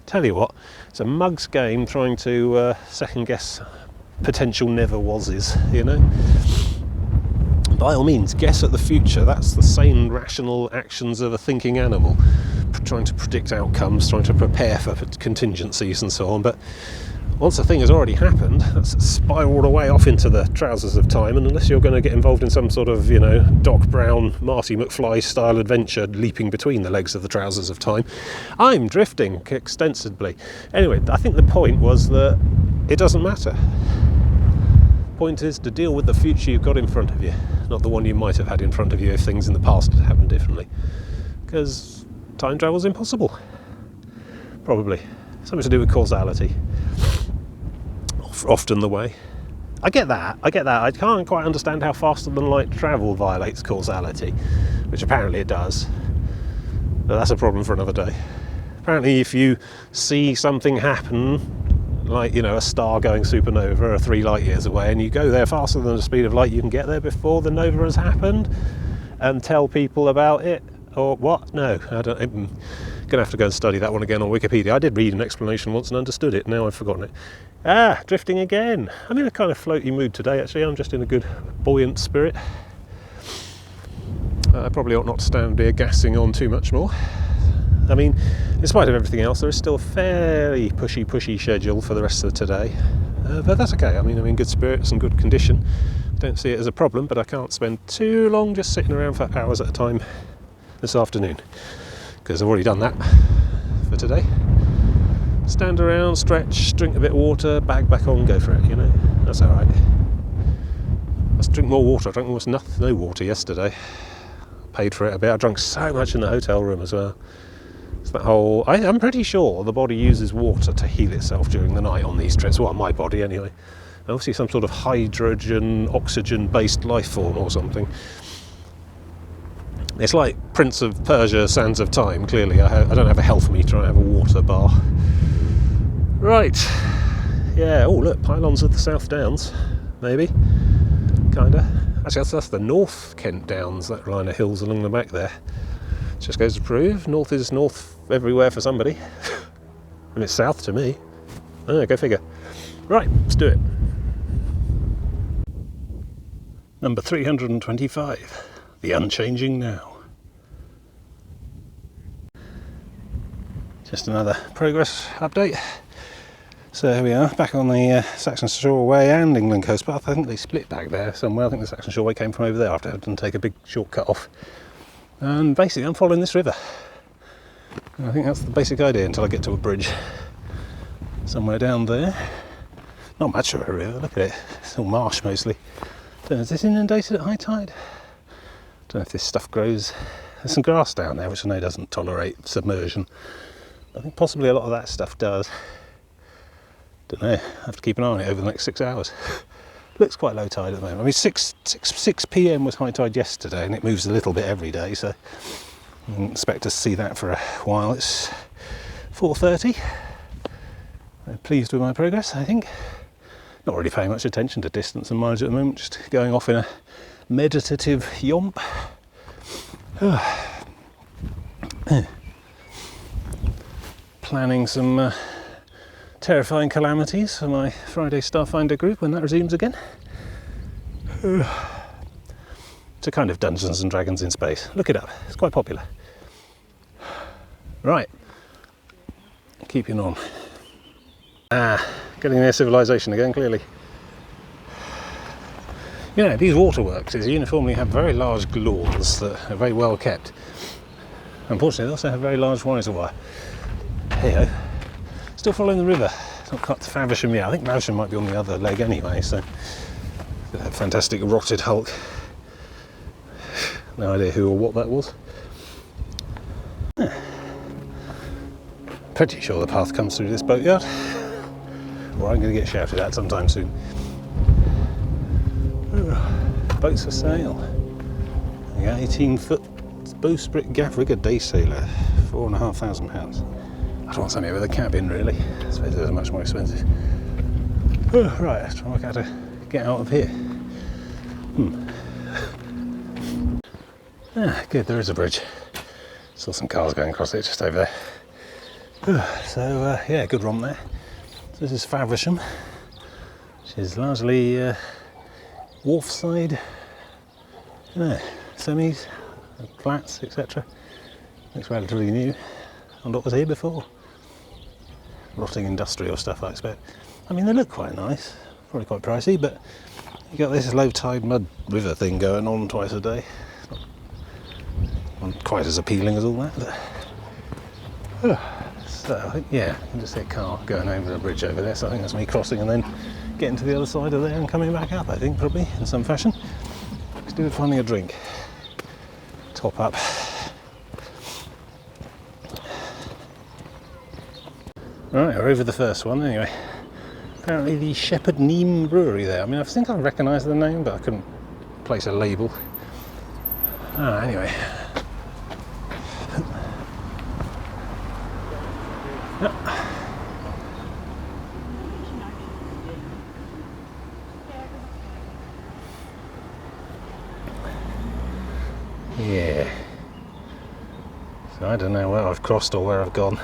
Tell you what, it's a mug's game trying to second-guess potential never-wases, you know? By all means, guess at the future. That's the sane, rational actions of a thinking animal, trying to predict outcomes, trying to prepare for contingencies and so on. But once a thing has already happened, that's spiraled away off into the trousers of time, and unless you're going to get involved in some sort of, you know, Doc Brown, Marty McFly style adventure leaping between the legs of the trousers of time, I'm drifting extensively. Anyway, I think the point was that it doesn't matter. Point is to deal with the future you've got in front of you, not the one you might have had in front of you if things in the past had happened differently. Because time travel's impossible. Probably. Something to do with causality. Often the way. I get that. I can't quite understand how faster than light travel violates causality, which apparently it does. But that's a problem for another day. Apparently if you see something happen, like, you know, a star going supernova or 3 light years away, and you go there faster than the speed of light, you can get there before the nova has happened and tell people about it, or what? No, I'm going to have to go and study that one again on Wikipedia. I did read an explanation once and understood it, now I've forgotten it. Drifting again. I'm in a kind of floaty mood today, actually. I'm just in a good buoyant spirit. I probably ought not to stand here gassing on too much more. I mean, in spite of everything else, there is still a fairly pushy schedule for the rest of today. But that's okay. I mean, I'm in good spirits and good condition. Don't see it as a problem, but I can't spend too long just sitting around for hours at a time this afternoon, because I've already done that for today. Stand around, stretch, drink a bit of water, bag back on, go for it, you know. That's alright. Let's drink more water. I drank almost no water yesterday. Paid for it a bit. I drank so much in the hotel room as well. It's that whole... I'm pretty sure the body uses water to heal itself during the night on these trips. Well, my body anyway. Obviously some sort of hydrogen, oxygen-based life form or something. It's like Prince of Persia, Sands of Time, clearly. I don't have a health meter, I have a water bar. Right. Yeah, oh look, pylons of the South Downs, maybe. Kinda. Actually, that's the North Kent Downs, that line of hills along the back there. Just goes to prove, north is north everywhere for somebody. And it's south to me. Oh, go figure. Right, let's do it. Number 325, The Unchanging Now. Just another progress update. So here we are, back on the Saxon Shore Way and England Coast Path. I think they split back there somewhere. I think the Saxon Shore Way came from over there after having to take a big shortcut off. And basically I'm following this river. And I think that's the basic idea until I get to a bridge somewhere down there. Not much of a river, look at it. It's all marsh mostly. Don't know, is this inundated at high tide? Don't know if this stuff grows. There's some grass down there which I know doesn't tolerate submersion. I think possibly a lot of that stuff does. Don't know, I have to keep an eye on it over the next 6 hours. Looks quite low tide at the moment. I mean 6 p.m. was high tide yesterday and it moves a little bit every day, so I didn't expect to see that for a while. It's 4:30. I'm pleased with my progress, I think. Not really paying much attention to distance and mileage at the moment, just going off in a meditative yomp. Planning some terrifying calamities for my Friday Starfinder group when that resumes again. It's a kind of Dungeons and Dragons in space. Look it up, it's quite popular. Right, keeping on. Getting near civilization again, clearly. You know, these waterworks uniformly have very large lawns that are very well kept. Unfortunately, they also have very large wires of wire. Hey ho. Still following the river. It's not cut to Faversham yet. I think Faversham might be on the other leg anyway, so that fantastic rotted hulk. No idea who or what that was. Pretty sure the path comes through this boatyard. Or I'm going to get shouted at sometime soon. Boats for sale. 18-foot bowsprit gaff rigger day sailor, £4,500. I don't want something with a cabin really. I suppose those are much more expensive. Right, let's try and work out how to get out of here. Good, there is a bridge. Saw some cars going across it just over there. Yeah, good romp there. So this is Faversham, which is largely wharfside, semis, flats, etc. Looks relatively new. And what was here before? Rotting industrial stuff, I expect. I mean, they look quite nice, probably quite pricey, but you got this low tide mud river thing going on twice a day. Not quite as appealing as all that, but so I think, yeah, I can just see a car going over the bridge over there, so I think that's me crossing and then getting to the other side of there and coming back up, I think, probably, in some fashion. Let's do it finding a drink. Top up. Right, we're over the first one anyway. Apparently the Shepherd Neame Brewery there. I mean, I think I recognised the name, but I couldn't place a label. Anyway. Yeah. So I don't know where I've crossed or where I've gone.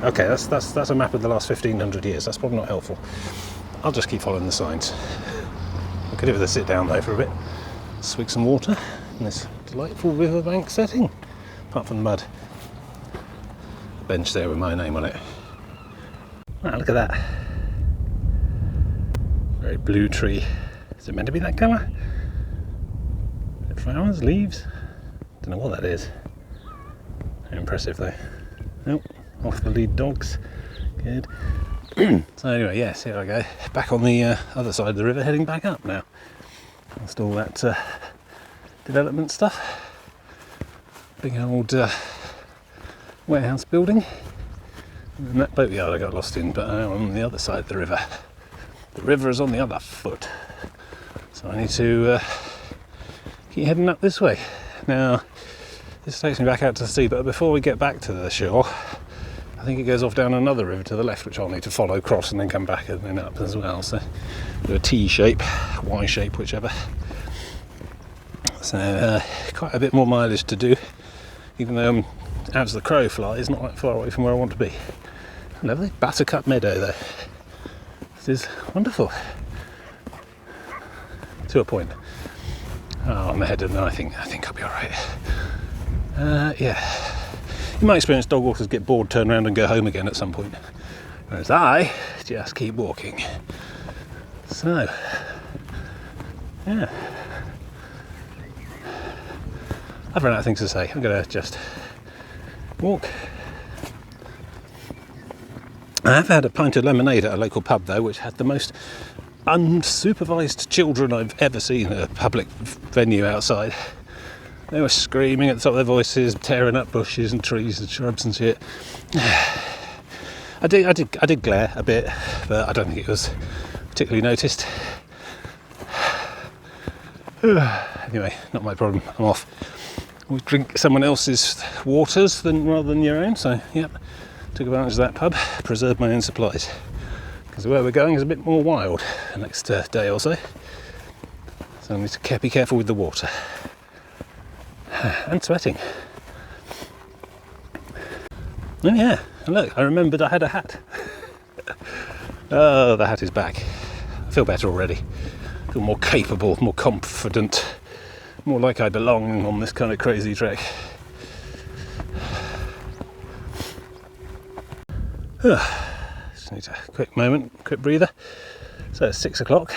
Okay, that's a map of the last 1500 years. That's probably not helpful. I'll just keep following the signs. I could do with a sit down though for a bit, swig some water in this delightful riverbank setting, apart from the mud. A bench there with my name on it. Ah, look at that. Very blue tree. Is it meant to be that colour? Flowers, leaves? Don't know what that is. Very impressive though. Nope, off the lead dogs. Good. So anyway, yes, here I go. Back on the other side of the river, heading back up now. Past all that development stuff. Big old warehouse building. And that boatyard I got lost in, but I'm on the other side of the river. The river is on the other foot. So I need to keep heading up this way. Now, this takes me back out to the sea, but before we get back to the shore, I think it goes off down another river to the left, which I'll need to follow, cross, and then come back and then up as well. So, do a T shape, Y shape, whichever. So, quite a bit more mileage to do, even though I'm, as the crow flies, not that far away from where I want to be. Lovely buttercup meadow, though. This is wonderful. To a point. Oh, I'm ahead of them. I think I'll be all right. Yeah. In my experience, dog walkers get bored, turn around and go home again at some point. Whereas I just keep walking. So, yeah. I've run out of things to say. I'm going to just walk. I have had a pint of lemonade at a local pub, though, which had the most unsupervised children I've ever seen at a public venue outside. They were screaming at the top of their voices, tearing up bushes and trees and shrubs and shit. I did glare a bit, but I don't think it was particularly noticed. Anyway, not my problem. I'm off. We drink someone else's waters rather than your own. So, yep, took advantage of that pub, preserved my own supplies. Because where we're going is a bit more wild the next day or so. So I need to be careful with the water. And sweating. Oh yeah, and look, I remembered I had a hat. Oh, the hat is back. I feel better already. I feel more capable, more confident, more like I belong on this kind of crazy trek. Just need a quick moment, quick breather. So it's 6 o'clock.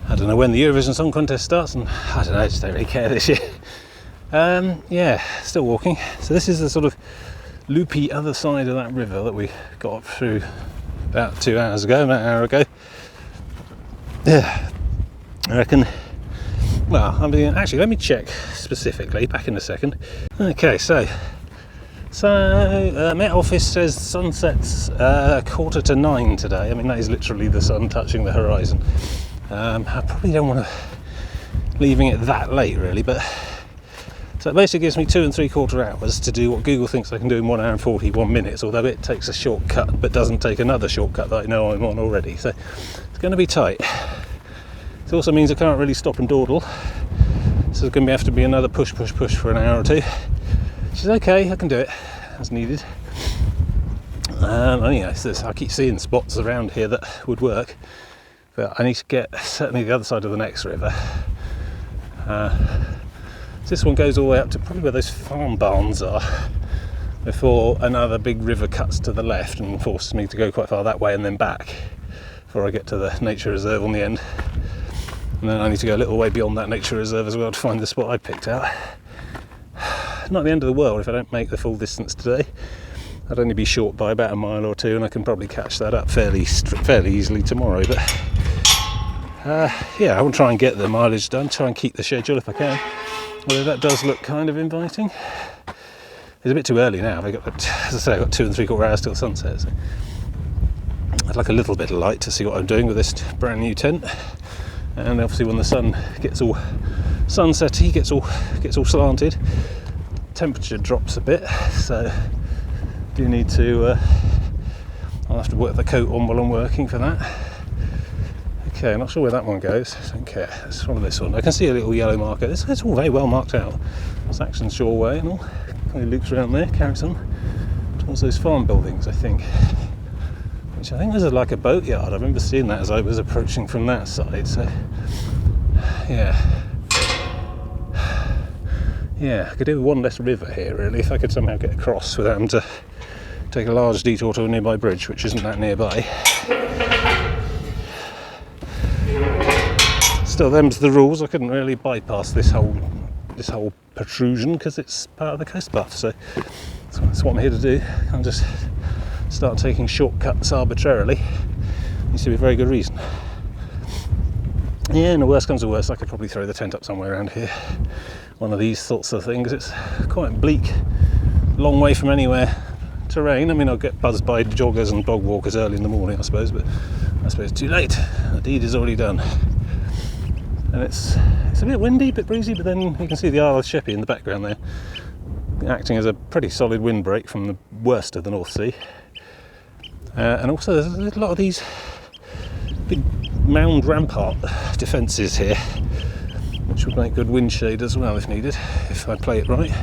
I don't know when the Eurovision Song Contest starts, and I don't know, I just don't really care this year. Yeah, still walking. So this is the sort of loopy other side of that river that we got up through about 2 hours ago, about an hour ago. Yeah, I reckon. Well, I mean, actually, let me check specifically. Back in a second. Okay, so Met Office says sunsets 8:45 today. I mean, that is literally the sun touching the horizon. I probably don't want to leaving it that late, really, but so it basically gives me 2 3/4 hours to do what Google thinks I can do in 1 hour and 41 minutes, although it takes a shortcut but doesn't take another shortcut that I know I'm on already, so it's going to be tight. It also means I can't really stop and dawdle, so there's going to have to be another push for an hour or two, which is okay. I can do it as needed. Anyway, so I keep seeing spots around here that would work, but I need to get certainly the other side of the next river. This one goes all the way up to probably where those farm barns are before another big river cuts to the left and forces me to go quite far that way and then back before I get to the nature reserve on the end. And then I need to go a little way beyond that nature reserve as well to find the spot I picked out. Not the end of the world if I don't make the full distance today. I'd only be short by about a mile or two, and I can probably catch that up fairly easily tomorrow. But yeah, I will try and get the mileage done, try and keep the schedule if I can. Although that does look kind of inviting. It's a bit too early now. As I say, I've got 2 3/4 hours till sunset. So I'd like a little bit of light to see what I'm doing with this brand new tent. And obviously, when the sun gets all sunsetty, gets all slanted, temperature drops a bit. So do need to. I'll have to work the coat on while I'm working for that. Okay, I'm not sure where that one goes. I don't care. Let's follow this one. I can see a little yellow marker. It's all very well marked out. Saxon Shore Way and all. Kind of loops around there, carries on towards those farm buildings, I think. Which I think was like a boatyard. I remember seeing that as I was approaching from that side. So, yeah. Yeah, I could do with one less river here, really, if I could somehow get across without having to take a large detour to a nearby bridge, which isn't that nearby. Still, them's the rules. I couldn't really bypass this whole protrusion because it's part of the coast buff. So that's what I'm here to do. I can't just start taking shortcuts arbitrarily. Needs to be a very good reason. Yeah, and the worst comes to worst, I could probably throw the tent up somewhere around here. One of these sorts of things. It's quite bleak, long way from anywhere terrain. I mean, I'll get buzzed by joggers and dog walkers early in the morning, I suppose, but I suppose too late. The deed is already done. And it's a bit windy, a bit breezy, but then you can see the Isle of Sheppey in the background there, acting as a pretty solid windbreak from the worst of the North Sea. And also there's a lot of these big mound rampart defences here, which would make good wind shade as well if needed, if I play it right.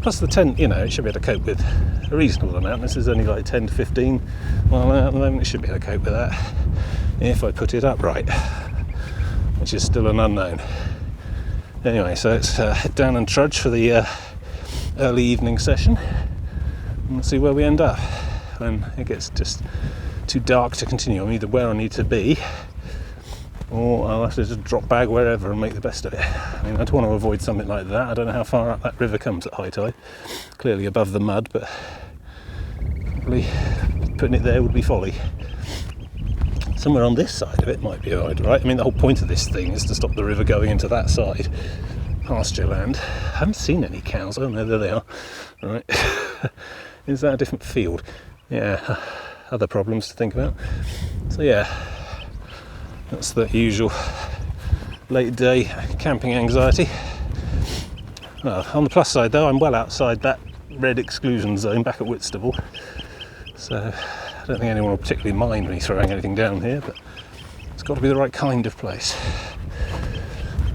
Plus the tent, you know, it should be able to cope with a reasonable amount. This is only like 10 to 15 mile out at the moment. It should be able to cope with that if I put it up right, which is still an unknown. Anyway, so let's head down and trudge for the early evening session and see where we end up when it gets just too dark to continue. I'm either where I need to be, or I'll have to just drop bag wherever and make the best of it. I mean, I'd want to avoid something like that. I don't know how far up that river comes at high tide. Clearly above the mud, but probably putting it there would be folly. Somewhere on this side of it might be alright, right? I mean, the whole point of this thing is to stop the river going into that side, pasture land. I haven't seen any cows. Oh no, there they are. Right. Is that a different field? Yeah, other problems to think about. So yeah, that's the usual late day camping anxiety. Well, on the plus side though, I'm well outside that red exclusion zone back at Whitstable, so I don't think anyone will particularly mind me throwing anything down here, but it's got to be the right kind of place.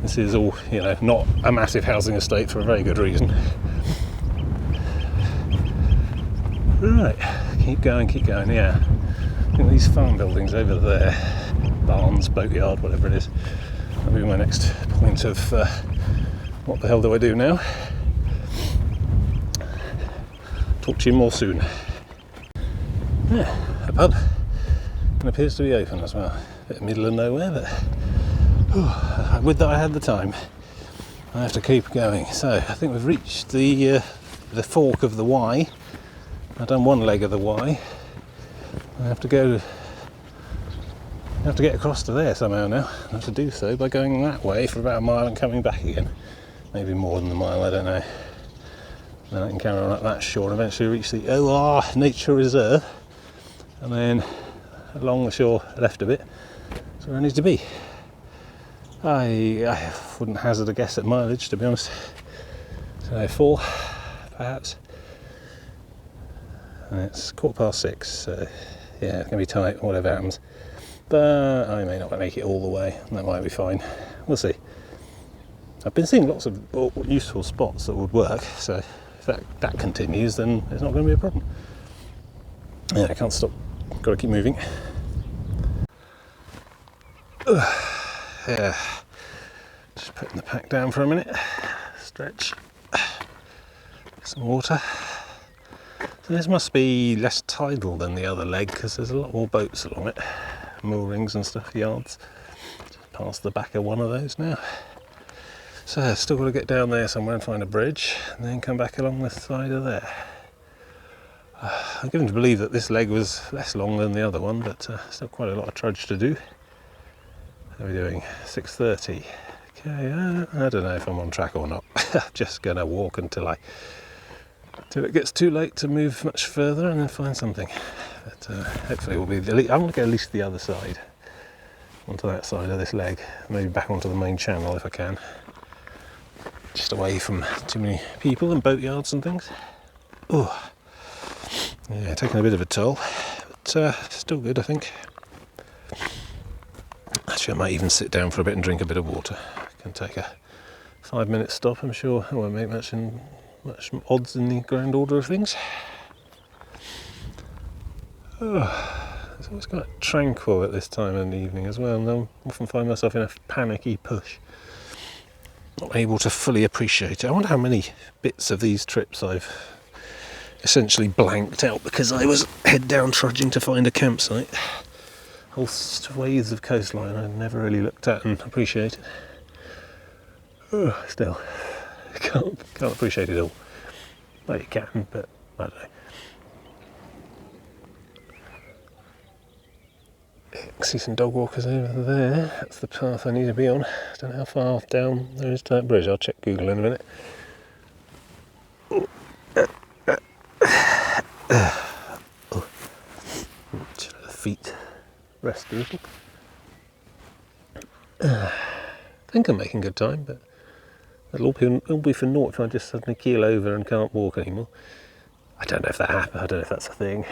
This is all, you know, not a massive housing estate for a very good reason. Right, keep going, yeah. I think these farm buildings over there, barns, boatyard, whatever it is, that'll be my next point of what the hell do I do now? Talk to you more soon. Yeah, a pub, and appears to be open as well. Bit middle of nowhere, but would that I had the time. I have to keep going. So I think we've reached the fork of the Y. I've done one leg of the Y. I have to get across to there somehow now. I have to do so by going that way for about a mile and coming back again. Maybe more than a mile, I don't know. Then I can carry on up that shore and eventually reach the Oare Nature Reserve, and then along the shore left a bit. That's where I need to be. I wouldn't hazard a guess at mileage, to be honest. So 4, perhaps. And it's 6:15, so yeah, it's going to be tight, whatever happens. But I may not make it all the way, that might be fine. We'll see. I've been seeing lots of useful spots that would work, so if that continues, then it's not going to be a problem. Yeah, I can't stop, got to keep moving. Yeah, just putting the pack down for a minute, stretch, some water. So this must be less tidal than the other leg because there's a lot more boats along it, moorings and stuff, yards. Just past the back of one of those now. So I've still got to get down there somewhere and find a bridge and then come back along the side of there. I'm given to believe that this leg was less long than the other one, but still quite a lot of trudge to do. How are we doing? 6:30. Okay, I don't know if I'm on track or not. I'm just going to walk until it gets too late to move much further and then find something. But hopefully we'll be. I'm going to go at least the other side, onto that side of this leg, maybe back onto the main channel if I can, just away from too many people and boatyards and things. Oh, yeah, taking a bit of a toll, but still good, I think. Actually, I might even sit down for a bit and drink a bit of water. I can take a 5-minute stop. I'm sure I won't make much odds in the grand order of things. It's always quite tranquil at this time in the evening as well, and I often find myself in a panicky push, not able to fully appreciate it. I wonder how many bits of these trips I've essentially blanked out because I was head down trudging to find a campsite. Whole swathes of coastline I never really looked at and appreciated. Still, can't appreciate it all. Well, you can, but I don't know. I see some dog walkers over there. That's the path I need to be on. I don't know how far down there is to that bridge. I'll check Google in a minute. Just let the feet rest a little. I think I'm making good time, but it'll all be for naught if I just suddenly keel over and can't walk anymore. I don't know if that happened. I don't know if that's a thing.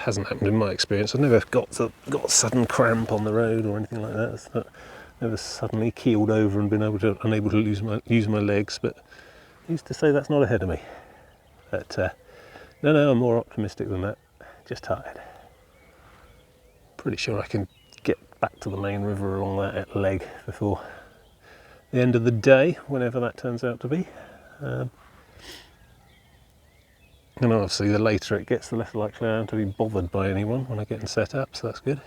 Hasn't happened in my experience. I've never got a sudden cramp on the road or anything like that. I've never suddenly keeled over and been unable to use my legs. But I used to say that's not ahead of me. But no, I'm more optimistic than that. Just tired. Pretty sure I can get back to the main river along that leg before the end of the day, whenever that turns out to be. And obviously the later it gets, the less likely I am to be bothered by anyone when I get set up, so that's good.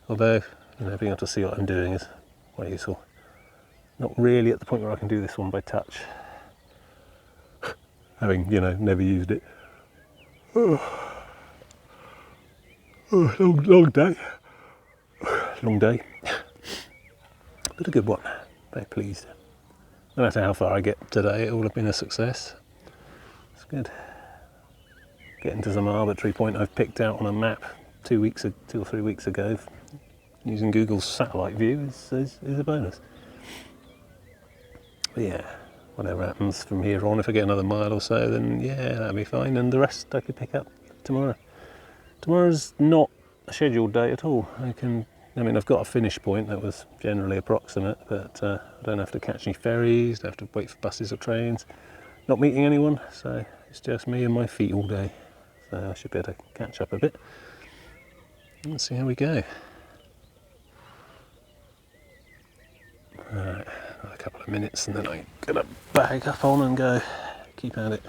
Although, being able to see what I'm doing is quite useful. Not really at the point where I can do this one by touch. Having, never used it. Long day. Long day. But a good one. Very pleased. No matter how far I get today, it will have been a success. It's good. Getting to some arbitrary point I've picked out on a map 2 or 3 weeks ago, using Google's satellite view is a bonus. But yeah, whatever happens from here on, if I get another mile or so, then yeah, that'll be fine, and the rest I could pick up tomorrow. Tomorrow's not a scheduled day at all. I've got a finish point that was generally approximate, but I don't have to catch any ferries, don't have to wait for buses or trains, not meeting anyone, so it's just me and my feet all day. So I should be able to catch up a bit. Let's see how we go. Alright, another couple of minutes and then I'm gonna bag up on and go. Keep at it.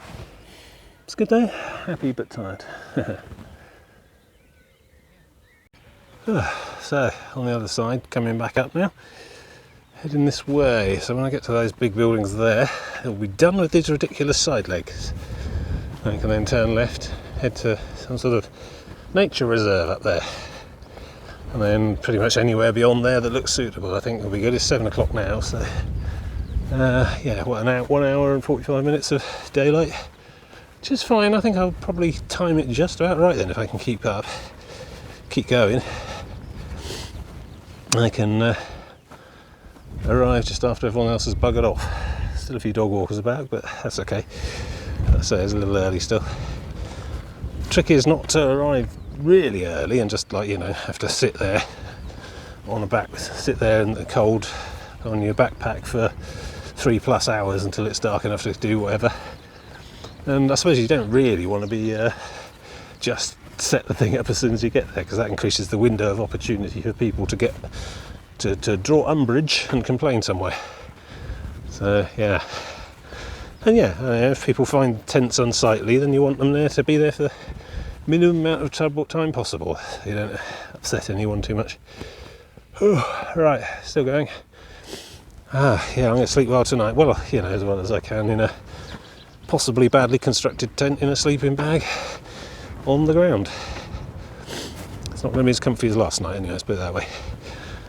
It's a good day, happy but tired. So, on the other side, coming back up now, heading this way. So when I get to those big buildings there, it'll be done with these ridiculous side legs. I can then turn left, head to some sort of nature reserve up there. And then pretty much anywhere beyond there that looks suitable, I think will be good. It's 7 o'clock now, so yeah, 1 hour and 45 minutes of daylight, which is fine. I think I'll probably time it just about right then if I can keep going. I can arrive just after everyone else has buggered off. Still a few dog walkers about, but that's okay. I'd say it's a little early still. Trick is not to arrive really early and just have to sit there in the cold on your backpack for 3+ hours until it's dark enough to do whatever. And I suppose you don't really want to be just set the thing up as soon as you get there, because that increases the window of opportunity for people to get to draw umbrage and complain somewhere. So yeah. And yeah, if people find tents unsightly, then you want them there to be there for the minimum amount of time possible. You don't upset anyone too much. Right, still going. Yeah, I'm going to sleep well tonight. Well, as well as I can in a possibly badly constructed tent in a sleeping bag on the ground. It's not going to be as comfy as last night anyway, let's put it that way.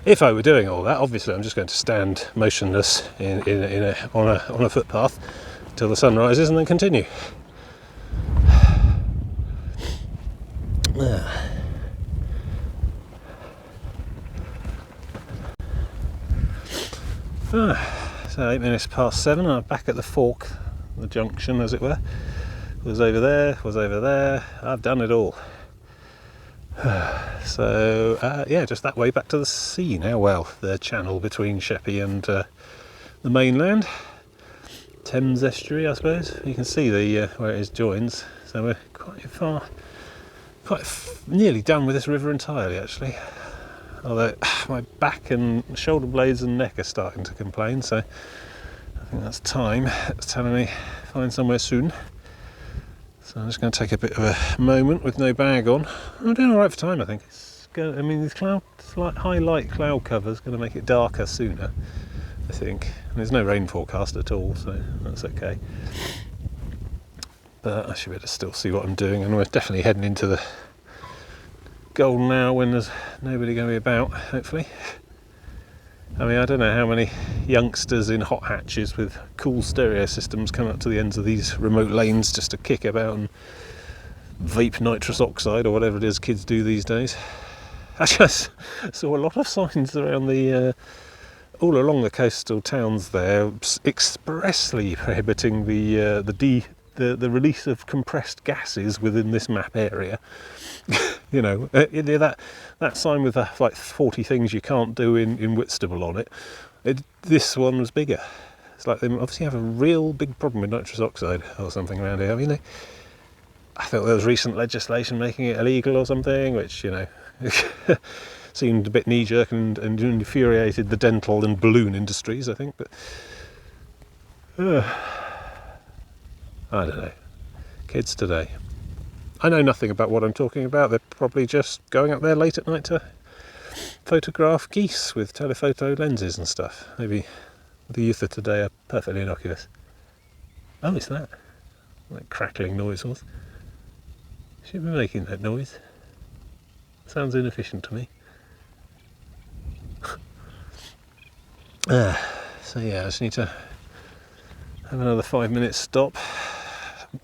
If I were doing all that, obviously I'm just going to stand motionless on a footpath till the sun rises and then continue. So 8 minutes past 7, I'm back at the fork, the junction as it were. Was over there, I've done it all. So yeah, just that way back to the sea now. Well, the channel between Sheppey and the mainland, Thames estuary, I suppose. You can see where it joins. So we're quite quite nearly done with this river entirely, actually. Although my back and shoulder blades and neck are starting to complain, so I think that's time. It's telling me find somewhere soon. So I'm just going to take a bit of a moment with no bag on. I'm doing all right for time, I think. I mean, this high light cloud cover is going to make it darker sooner, I think. And there's no rain forecast at all, so that's okay. But I should be able to still see what I'm doing, and we're definitely heading into the golden hour when there's nobody going to be about, hopefully. I mean, I don't know how many youngsters in hot hatches with cool stereo systems come up to the ends of these remote lanes just to kick about and vape nitrous oxide or whatever it is kids do these days. Actually, I saw a lot of signs around all along the coastal towns there, expressly prohibiting the release of compressed gases within this map area. You know, that sign with like 40 things you can't do in Whitstable on it. This one was bigger. It's like they obviously have a real big problem with nitrous oxide or something around here. I mean, I thought there was recent legislation making it illegal or something, which, you know, seemed a bit knee-jerk and infuriated the dental and balloon industries, I think. But I don't know. Kids today. I know nothing about what I'm talking about. They're probably just going up there late at night to photograph geese with telephoto lenses and stuff. Maybe the youth of today are perfectly innocuous. Oh, it's that crackling noise was. Should be making that noise. Sounds inefficient to me. So yeah, I just need to have another 5-minute stop.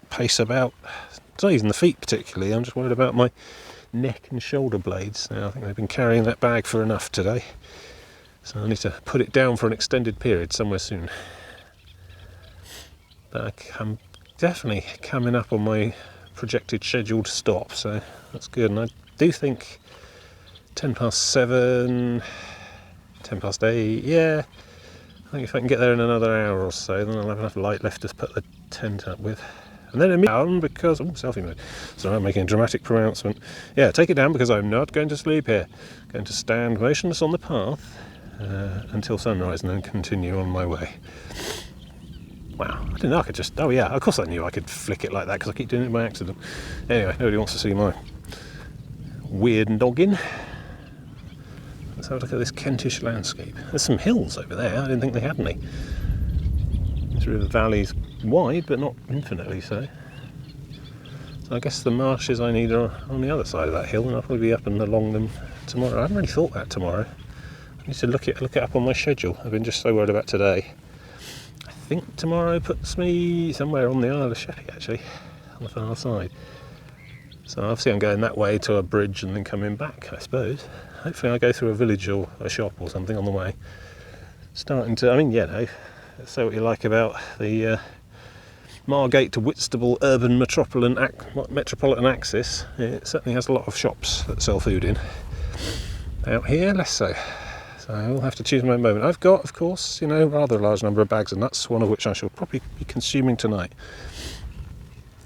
Pace about. It's not even the feet particularly, I'm just worried about my neck and shoulder blades. Now, I think they've been carrying that bag for enough today, so I need to put it down for an extended period somewhere soon. But I'm definitely coming up on my projected scheduled stop, so that's good. And I do think 7:10, 8:10, yeah, I think if I can get there in another hour or so, then I'll have enough light left to put the tent up with. And then immediately down because, selfie mode. So I'm making a dramatic pronouncement. Yeah, take it down because I'm not going to sleep here. I'm going to stand motionless on the path until sunrise and then continue on my way. Wow, I didn't know I could just, oh yeah, of course I knew I could flick it like that because I keep doing it by accident. Anyway, nobody wants to see my weird noggin. Let's have a look at this Kentish landscape. There's some hills over there, I didn't think they had any. This river valley's wide, but not infinitely so. So I guess the marshes I need are on the other side of that hill, and I'll probably be up and along them tomorrow. I haven't really thought that tomorrow. I need to look it up on my schedule. I've been just so worried about today. I think tomorrow puts me somewhere on the Isle of Sheppey, actually, on the far side. So obviously I'm going that way to a bridge and then coming back, I suppose. Hopefully I go through a village or a shop or something on the way. Starting to, I mean, yeah, no, say what you like about the Margate to Whitstable urban metropolitan axis. It certainly has a lot of shops that sell food in. Out here, less so. So I'll have to choose my moment. I've got, of course, you know, rather a large number of bags of nuts, one of which I shall probably be consuming tonight.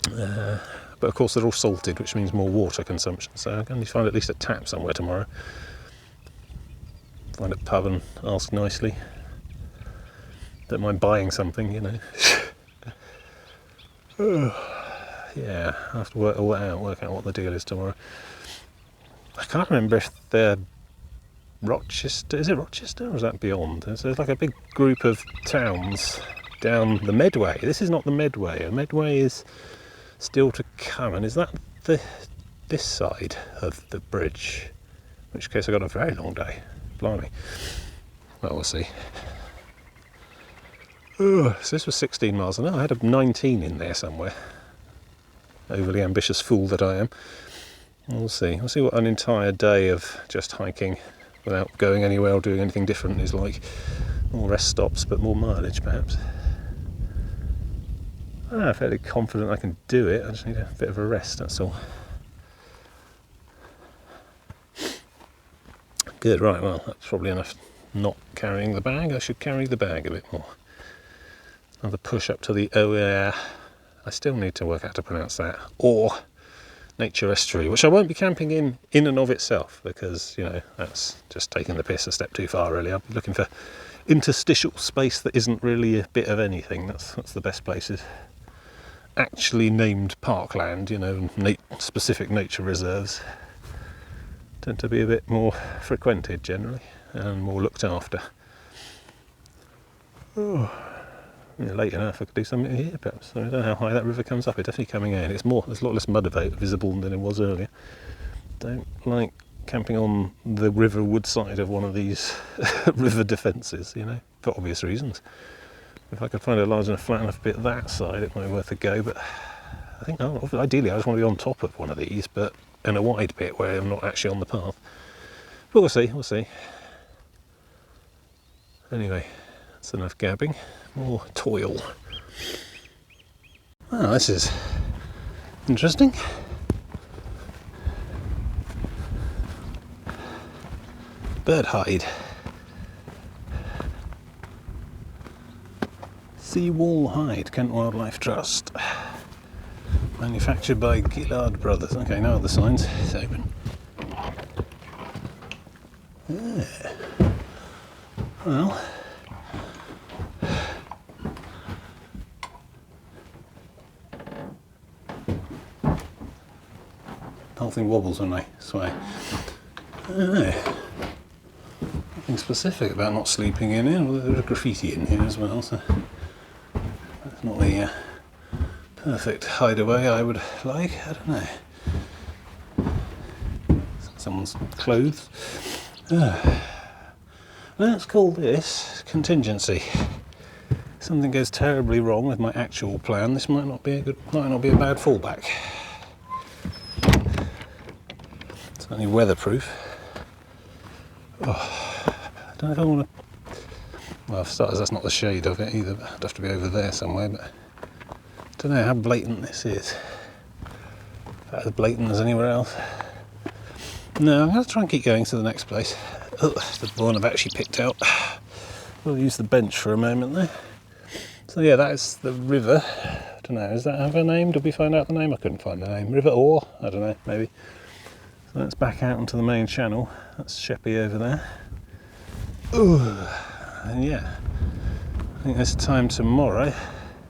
But of course they're all salted, which means more water consumption. So I'm going to find at least a tap somewhere tomorrow. Find a pub and ask nicely. Don't mind buying something, you know. Yeah, I have to work all that out, work out what the deal is tomorrow. I can't remember if they're Rochester, is it Rochester or is that beyond? There's like a big group of towns down the Medway. This is not the Medway. The Medway is still to come, and is that this side of the bridge? In which case I've got a very long day. Blimey. Well, we'll see. So this was 16 miles an hour. I had a 19 in there somewhere. Overly ambitious fool that I am. We'll see. We'll see what an entire day of just hiking without going anywhere or doing anything different is like. More rest stops, but more mileage perhaps. I'm fairly confident I can do it. I just need a bit of a rest, that's all. Good, right, well, that's probably enough not carrying the bag. I should carry the bag a bit more. Another push up to the Oare. I still need to work out how to pronounce that. Or nature estuary, which I won't be camping in and of itself, because, you know, that's just taking the piss a step too far, really. I'll be looking for interstitial space that isn't really a bit of anything. That's the best places. Actually named parkland, you know, specific nature reserves tend to be a bit more frequented generally and more looked after. Oh, yeah, late enough I could do something here perhaps. I don't know how high that river comes up. It's definitely coming in. There's a lot less mud visible than it was earlier. Don't like camping on the riverwood side of one of these river defences, you know, for obvious reasons. If I could find a large enough, flat enough bit that side, it might be worth a go, but I think ideally I just want to be on top of one of these, but in a wide bit where I'm not actually on the path. But we'll see. Anyway, that's enough gabbing. More toil. Oh, this is interesting. Bird hide. Seawall hide, Kent Wildlife Trust. Manufactured by Gillard Brothers. Okay, now the signs. It's open. Yeah. Well. The whole thing wobbles when I sway. Nothing specific about not sleeping in here. Well, there's graffiti in here as well, so that's not the perfect hideaway I would like. I don't know. Someone's clothes. Let's call this contingency. If something goes terribly wrong with my actual plan, this might not be a bad fallback. It's only weatherproof. I don't know if I want to. Well, for starters, that's not the shade of it either. I'd have to be over there somewhere, but I don't know how blatant this is. About as blatant as anywhere else. No, I'm going to try and keep going to the next place. Oh, the one I've actually picked out. We'll use the bench for a moment there. So yeah, that is the river. I don't know, does that have a name? Did we find out the name? I couldn't find the name. River Oare? I don't know, maybe. So let's back out onto the main channel. That's Sheppey over there. Ooh, and yeah, I think this time tomorrow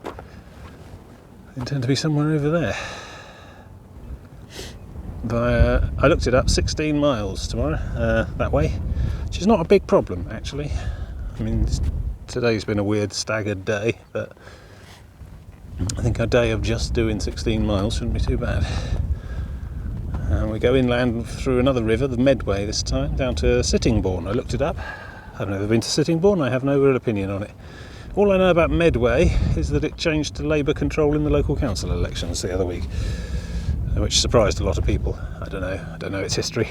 I intend to be somewhere over there. But I looked it up, 16 miles tomorrow that way, which is not a big problem actually. I mean, today's been a weird staggered day, but I think a day of just doing 16 miles shouldn't be too bad. And we go inland through another river, the Medway this time, down to Sittingbourne. I looked it up. I've never been to Sittingbourne, I have no real opinion on it. All I know about Medway is that it changed to Labour control in the local council elections the other week, which surprised a lot of people. I don't know its history.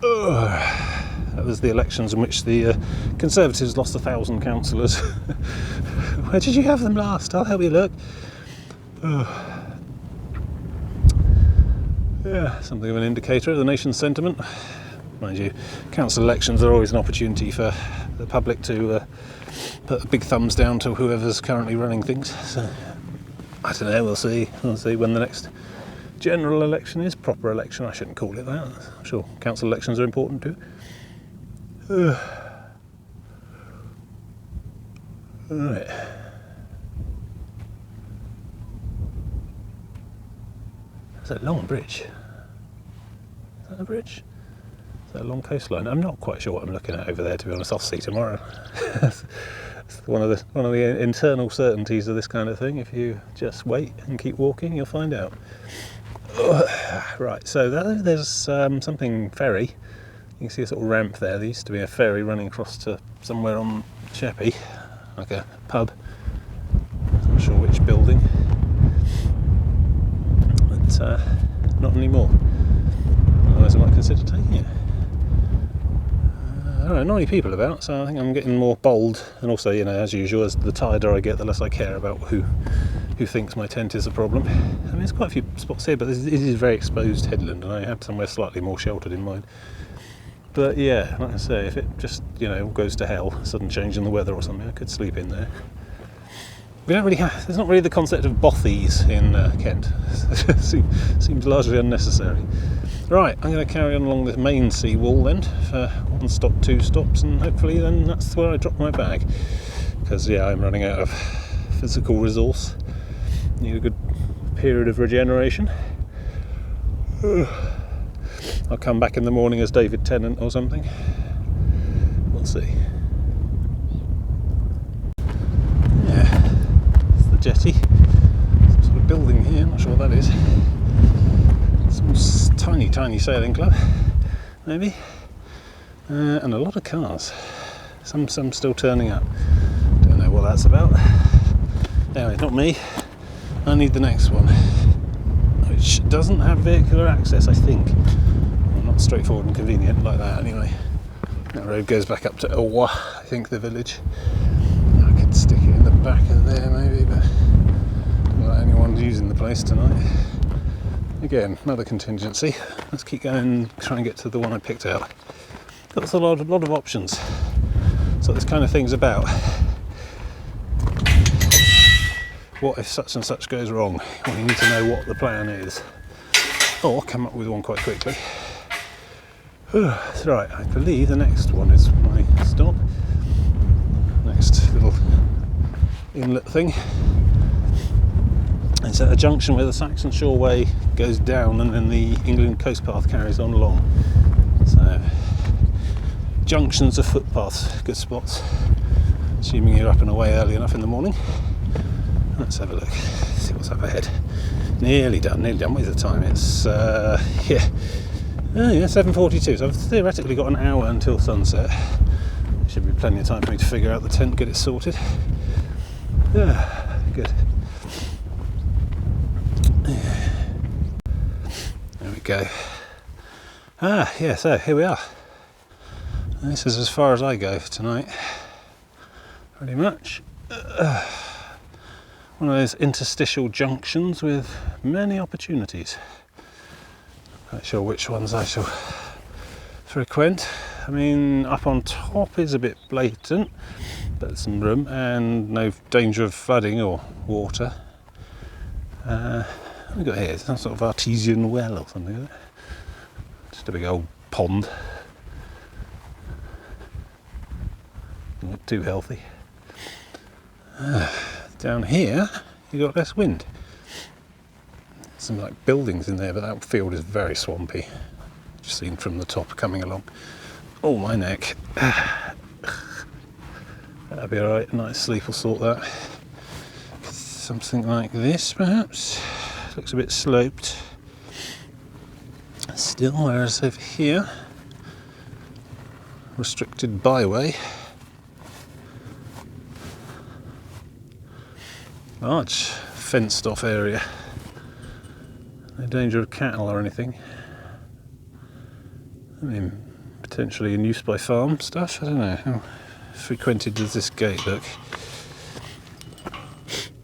That was the elections in which the Conservatives lost 1,000 councillors. Where did you have them last? I'll help you look. Yeah, something of an indicator of the nation's sentiment. Mind you, council elections are always an opportunity for the public to put a big thumbs down to whoever's currently running things. So, I don't know, we'll see when the next general election is. Proper election, I shouldn't call it that. I'm sure council elections are important too. Right. That's a long bridge. Is that a bridge? Is that a long coastline? I'm not quite sure what I'm looking at over there, to be honest. I'll see tomorrow. It's one of the internal certainties of this kind of thing. If you just wait and keep walking, you'll find out. Right, so there's something ferry. You can see a sort of ramp there. There used to be a ferry running across to somewhere on Sheppey, like a pub. I'm not sure which building, but not anymore. Otherwise I might consider taking it. I don't know, not many people about, so I think I'm getting more bold, and also, you know, as usual, as the tireder I get, the less I care about who thinks my tent is a problem. I mean, there's quite a few spots here, but it is a very exposed headland, and I had somewhere slightly more sheltered in mind. But yeah, like I say, if it just, you know, goes to hell, sudden change in the weather or something, I could sleep in there. we don't really have, there's not really the concept of bothies in Kent. Seems largely unnecessary. Right, I'm going to carry on along this main seawall then for 1 stop, 2 stops, and hopefully then that's where I drop my bag. Because yeah, I'm running out of physical resource. Need a good period of regeneration. I'll come back in the morning as David Tennant or something. We'll see. Yeah, it's the jetty. Some sort of building here, not sure what that is. Some tiny sailing club, maybe. And a lot of cars. Some still turning up. Don't know what that's about. Anyway, not me. I need the next one, which doesn't have vehicular access, I think. Well, not straightforward and convenient like that, anyway. That road goes back up to Oare, I think, the village. I could stick it in the back of there, maybe, but don't like anyone using the place tonight. Again, another contingency. Let's keep going and try and get to the one I picked out. Got a lot of options. So this kind of thing's about. What if such and such goes wrong? Well, you need to know what the plan is. Or come up with one quite quickly. That's right, I believe the next one is my stop. Next little inlet thing. It's at a junction where the Saxon Shore Way goes down and then the England Coast Path carries on along. So, junctions of footpaths, good spots. Assuming you're up and away early enough in the morning. Let's have a look, see what's up ahead. Nearly done. What is the time? It's, yeah, 7:42, so I've theoretically got an hour until sunset. Should be plenty of time for me to figure out the tent, get it sorted. Yeah, good. There we go. Yeah, so here we are. This is as far as I go for tonight. Pretty much. One of those interstitial junctions with many opportunities. Not sure which ones I shall frequent. I mean, up on top is a bit blatant, but there's some room and no danger of flooding or water. What have we got here? Some sort of artesian well or something, isn't it? Just a big old pond. Doesn't look too healthy. Down here, you've got less wind. Some like buildings in there, but that field is very swampy. Just seen from the top coming along. Oh, my neck. That'll be alright, a nice sleep will sort that. Something like this, perhaps. Looks a bit sloped. Still, whereas over here, restricted byway. Large fenced off area. No danger of cattle or anything. I mean, potentially in use by farm stuff. I don't know. How frequented does this gate look?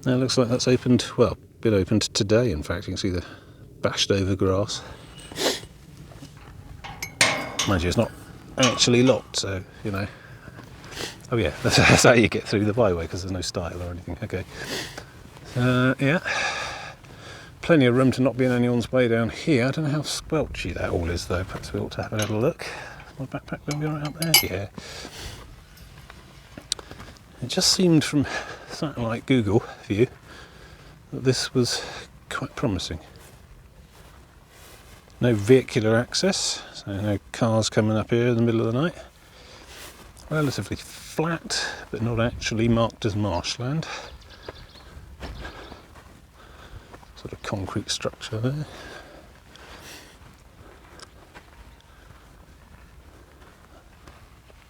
Now it looks like that's opened, well, been opened today in fact. You can see the bashed over grass. Mind you, it's not actually locked, so, you know. Oh yeah, that's how you get through the byway, because there's no stile or anything. Okay. Yeah. Plenty of room to not be in anyone's way down here. I don't know how squelchy that all is though. Perhaps we ought to have a little look. My backpack will be right up there. Yeah. It just seemed from satellite Google view that this was quite promising. No vehicular access, so no cars coming up here in the middle of the night. Relatively flat, but not actually marked as marshland. Sort of concrete structure there.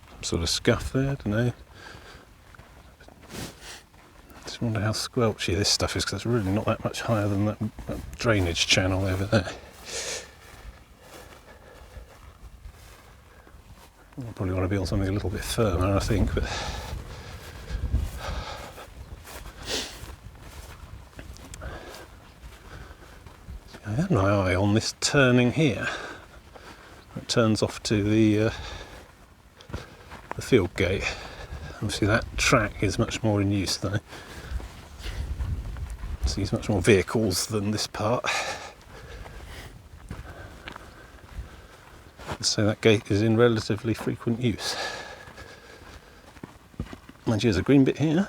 Some sort of scuff there, I don't know. Just wonder how squelchy this stuff is, because it's really not that much higher than that drainage channel over there. I'll probably want to be on something a little bit firmer, I think, but I had my eye on this turning here. It turns off to the field gate. Obviously that track is much more in use though. sees much more vehicles than this part. So that gate is in relatively frequent use. Mind you, there's a green bit here.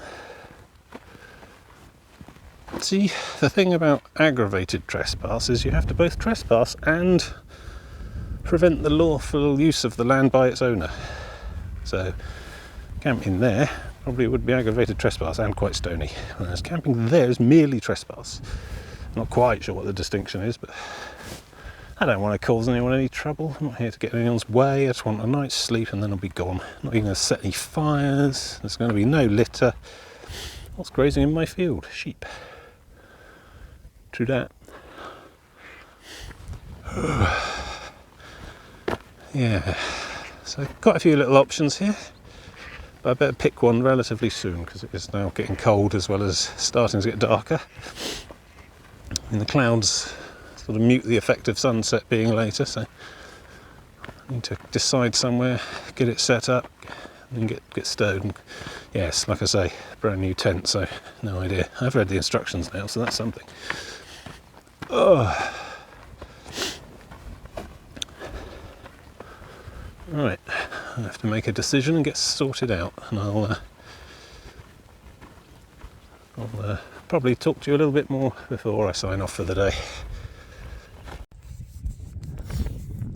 See, the thing about aggravated trespass is you have to both trespass and prevent the lawful use of the land by its owner. So camping there probably would be aggravated trespass and quite stony, whereas camping there is merely trespass. Not quite sure what the distinction is, but I don't want to cause anyone any trouble. I'm not here to get in anyone's way. I just want a night's sleep and then I'll be gone. Not even going to set any fires. There's going to be no litter. What's grazing in my field? Sheep. True that. Yeah, so quite a few little options here, but I better pick one relatively soon because it is now getting cold as well as starting to get darker. And the clouds sort of mute the effect of sunset being later, so I need to decide somewhere, get it set up and get stowed. And yes, like I say, brand new tent, so no idea. I've read the instructions now, so that's something. Oh. Right, I have to make a decision and get sorted out, and I'll probably talk to you a little bit more before I sign off for the day.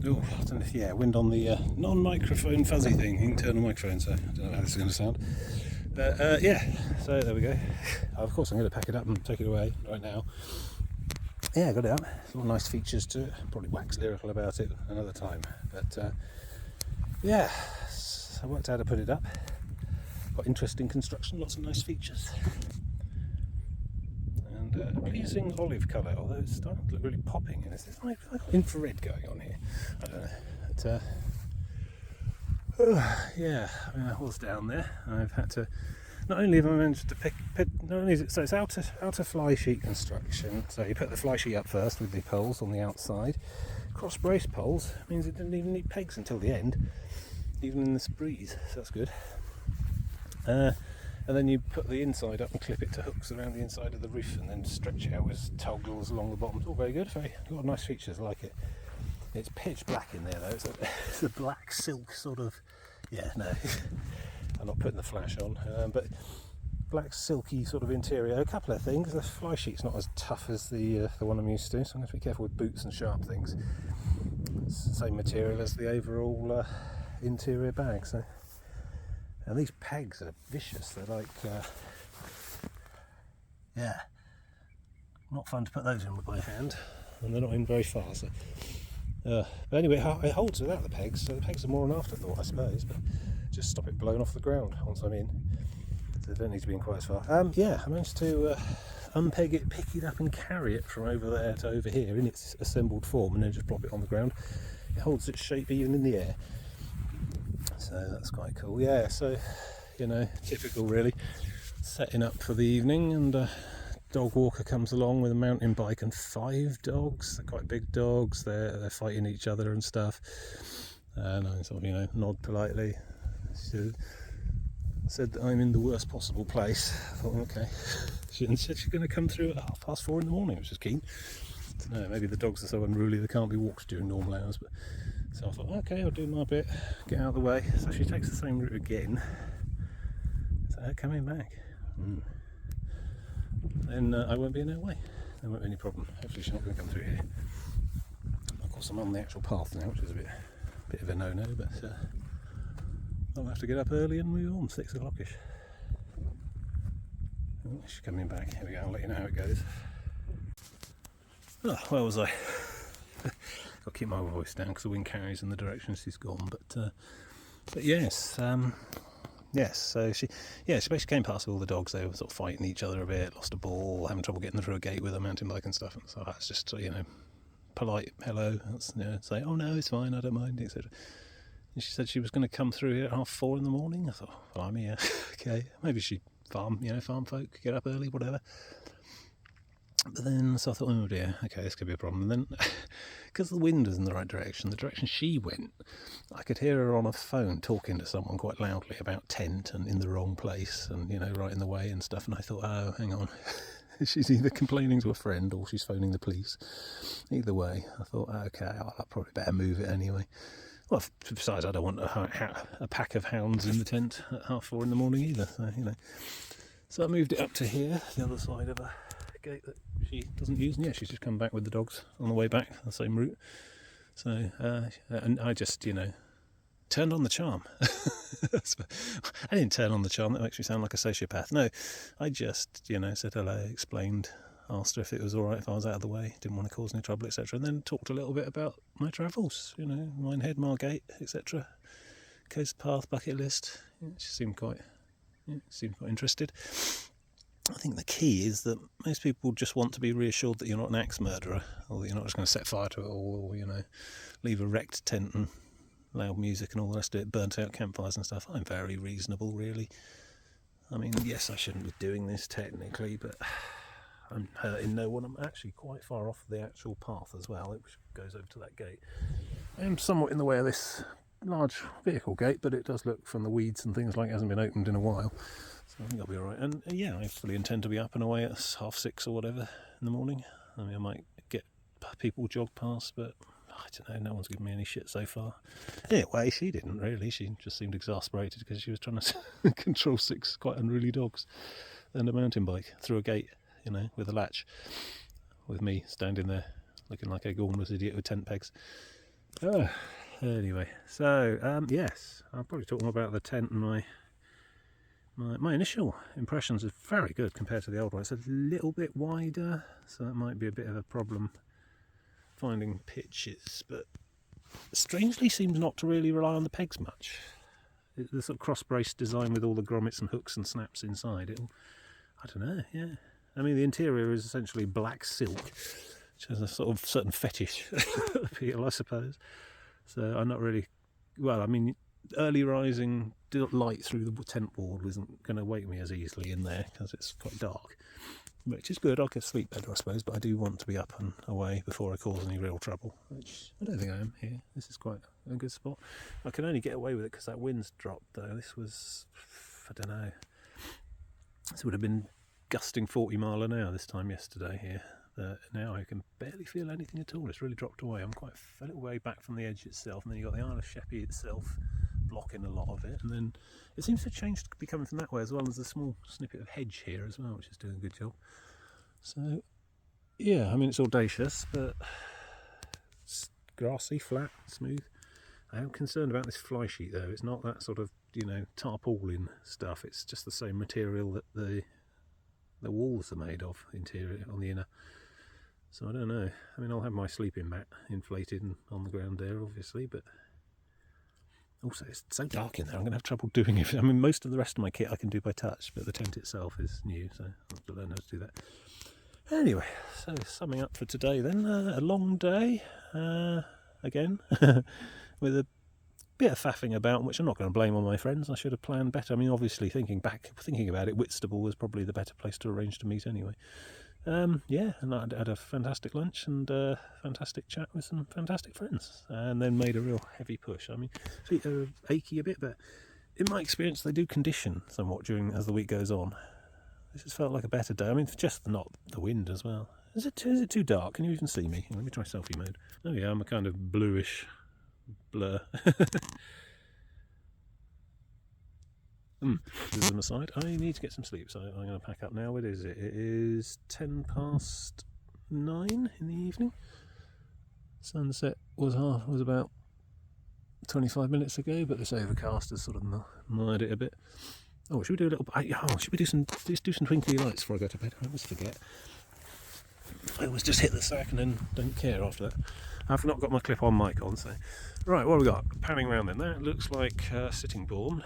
Oh, yeah, wind on the non-microphone fuzzy thing, internal microphone, so I don't know how this is going to sound. But yeah, so there we go. Of course I'm going to pack it up and take it away right now. Yeah, I got it out. There's all nice features to it. Probably wax lyrical about it another time. But yeah, so I worked out how to put it up. Quite interesting construction, lots of nice features. And a pleasing olive colour, although it's starting to look really popping. And it's like infrared going on here. I don't know. But, yeah, I mean, I was down there. I've had to. Not only have I managed to pick not only is it, so it's outer fly sheet construction. So you put the fly sheet up first with the poles on the outside. Cross brace poles means it didn't even need pegs until the end, even in this breeze. So that's good. And then you put the inside up and clip it to hooks around the inside of the roof, and then stretch it out with toggles along the bottom. It's all very good. Very got nice features. I like it. It's pitch black in there though. It's a black silk sort of. Yeah, no. I'm not putting the flash on, but black silky sort of interior. A couple of things. The fly sheet's not as tough as the one I'm used to, so I'm going to be careful with boots and sharp things. It's the same material as the overall interior bag. So, and these pegs are vicious. They're like, yeah, not fun to put those in with my hand, and they're not in very far. So, but anyway, it holds without the pegs. So the pegs are more an afterthought, I suppose. But just stop it blowing off the ground once I'm in. So they don't need to be in quite as far. Yeah, I managed to unpeg it, pick it up and carry it from over there to over here in its assembled form, and then just plop it on the ground. It holds its shape even in the air. So that's quite cool. Yeah, so, you know, typical really. Setting up for the evening, and dog walker comes along with a mountain bike and 5 dogs. They're quite big dogs. They're fighting each other and stuff. And I sort of, you know, nod politely. She said that I'm in the worst possible place. I thought, okay. She said she's going to come through at 4:30 in the morning, which is keen. I don't know, maybe the dogs are so unruly they can't be walked during normal hours. But so I thought, okay, I'll do my bit, get out of the way. So she takes the same route again. So coming back. Then I won't be in her way. There won't be any problem. Hopefully she's not going to come through here. Of course I'm on the actual path now, which is a bit of a no-no, but I'll have to get up early and move on, 6 o'clock-ish. Oh, she's coming back. Here we go, I'll let you know how it goes. Oh, where was I? I'll keep my voice down because the wind carries in the direction she's gone. But yes, yes. So she basically came past all the dogs. They were sort of fighting each other a bit, lost a ball, having trouble getting through a gate with a mountain bike and stuff. And so that's just, you know, polite hello. That's, you know, say, oh no, it's fine, I don't mind, etc. And she said she was going to come through here at 4:30 in the morning. I thought, well, I'm here. Okay, maybe she'd farm folk, get up early, whatever. But then, so I thought, oh dear, okay, this could be a problem. And then, because the wind was in the right direction, the direction she went, I could hear her on a phone talking to someone quite loudly about tent and in the wrong place and, you know, right in the way and stuff. And I thought, oh, hang on, she's either complaining to a friend or she's phoning the police. Either way, I thought, okay, I'll probably better move it anyway. Well, besides, I don't want a pack of hounds in the tent at 4:30 in the morning either. So, you know. So I moved it up to here, the other side of a gate that she doesn't use. And yeah, she's just come back with the dogs on the way back, the same route. So, and I just, you know, turned on the charm. I didn't turn on the charm, that makes me sound like a sociopath. No, I just, you know, said hello, explained, asked her if it was alright if I was out of the way, didn't want to cause any trouble, etc. And then talked a little bit about my travels, you know, Minehead, Margate, etc. Coast Path, bucket list. She seemed quite interested. I think the key is that most people just want to be reassured that you're not an axe murderer, or that you're not just going to set fire to it all, or, you know, leave a wrecked tent and loud music and all the rest of it, burnt out campfires and stuff. I'm very reasonable, really. I mean, yes, I shouldn't be doing this technically, but I'm hurting no one. I'm actually quite far off the actual path as well, which goes over to that gate. I am somewhat in the way of this large vehicle gate, but it does look from the weeds and things like it hasn't been opened in a while. So I think I'll be alright. And yeah, I fully intend to be up and away at 6:30 or whatever in the morning. I mean, I might get people jog past, but I don't know, no one's given me any shit so far. Anyway, she didn't really. She just seemed exasperated because she was trying to control 6 quite unruly dogs and a mountain bike through a gate, you know, with a latch, with me standing there looking like a gormless idiot with tent pegs. Anyway, so yes, I'll probably talk more about the tent, and my initial impressions are very good compared to the old one. It's a little bit wider, so that might be a bit of a problem finding pitches, but strangely seems not to really rely on the pegs much. The sort of cross-brace design with all the grommets and hooks and snaps inside, I don't know, yeah. I mean, the interior is essentially black silk, which has a sort of certain fetish appeal, I suppose. So I'm not really, well, I mean, early rising light through the tent wall isn't going to wake me as easily in there because it's quite dark, which is good. I'll get sleep better, I suppose, but I do want to be up and away before I cause any real trouble, which I don't think I am here. This is quite a good spot. I can only get away with it because that wind's dropped, though. This was, I don't know, this would have been gusting 40 mile an hour this time yesterday here. Now I can barely feel anything at all. It's really dropped away. I'm quite a little way back from the edge itself, and then you've got the Isle of Sheppey itself blocking a lot of it, and then it seems to have changed to be coming from that way as well. There's a small snippet of hedge here as well, which is doing a good job. So yeah, I mean, it's audacious, but it's grassy, flat, smooth. I am concerned about this fly sheet though. It's not that sort of, you know, tarpaulin stuff. It's just the same material that the walls are made of, interior on the inner. So I don't know. I mean, I'll have my sleeping mat inflated and on the ground there, obviously, but also it's so dark in there, I'm going to have trouble doing it. I mean, most of the rest of my kit I can do by touch, but the tent itself is new, so I'll have to learn how to do that. Anyway, so summing up for today then, a long day, again, with a bit of faffing about, which I'm not going to blame on my friends. I should have planned better. I mean, obviously, thinking about it, Whitstable was probably the better place to arrange to meet anyway. Yeah, and I had a fantastic lunch and a fantastic chat with some fantastic friends, and then made a real heavy push. I mean, feet are achy a bit, but in my experience, they do condition somewhat as the week goes on. This has felt like a better day. I mean, just not the wind as well. Is it too dark? Can you even see me? Let me try selfie mode. Oh yeah, I'm a kind of bluish blur. This is an aside. I need to get some sleep, so I'm going to pack up now. What is it? It is 9:10 in the evening. Sunset was about 25 minutes ago, but this overcast has sort of marred it a bit. Oh, should we do a little? Should we do some twinkly lights before I go to bed? I always forget. I always just hit the sack and then don't care after that. I've not got my clip-on mic on, so right. What have we got? Panning around then. That looks like Sittingbourne,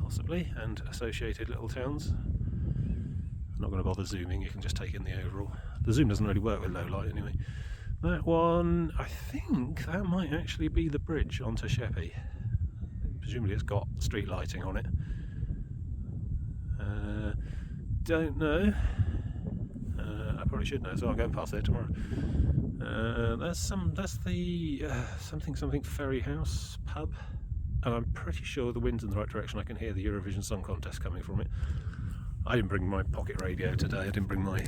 possibly, and associated little towns. I'm not going to bother zooming. You can just take in the overall. The zoom doesn't really work with low light anyway. That one, I think that might actually be the bridge onto Sheppey. Presumably it's got street lighting on it. Don't know. I probably should know, so I'll go past there tomorrow. That's the something Ferry House pub, and I'm pretty sure the wind's in the right direction. I can hear the Eurovision Song Contest coming from it. I didn't bring my pocket radio today. I didn't bring my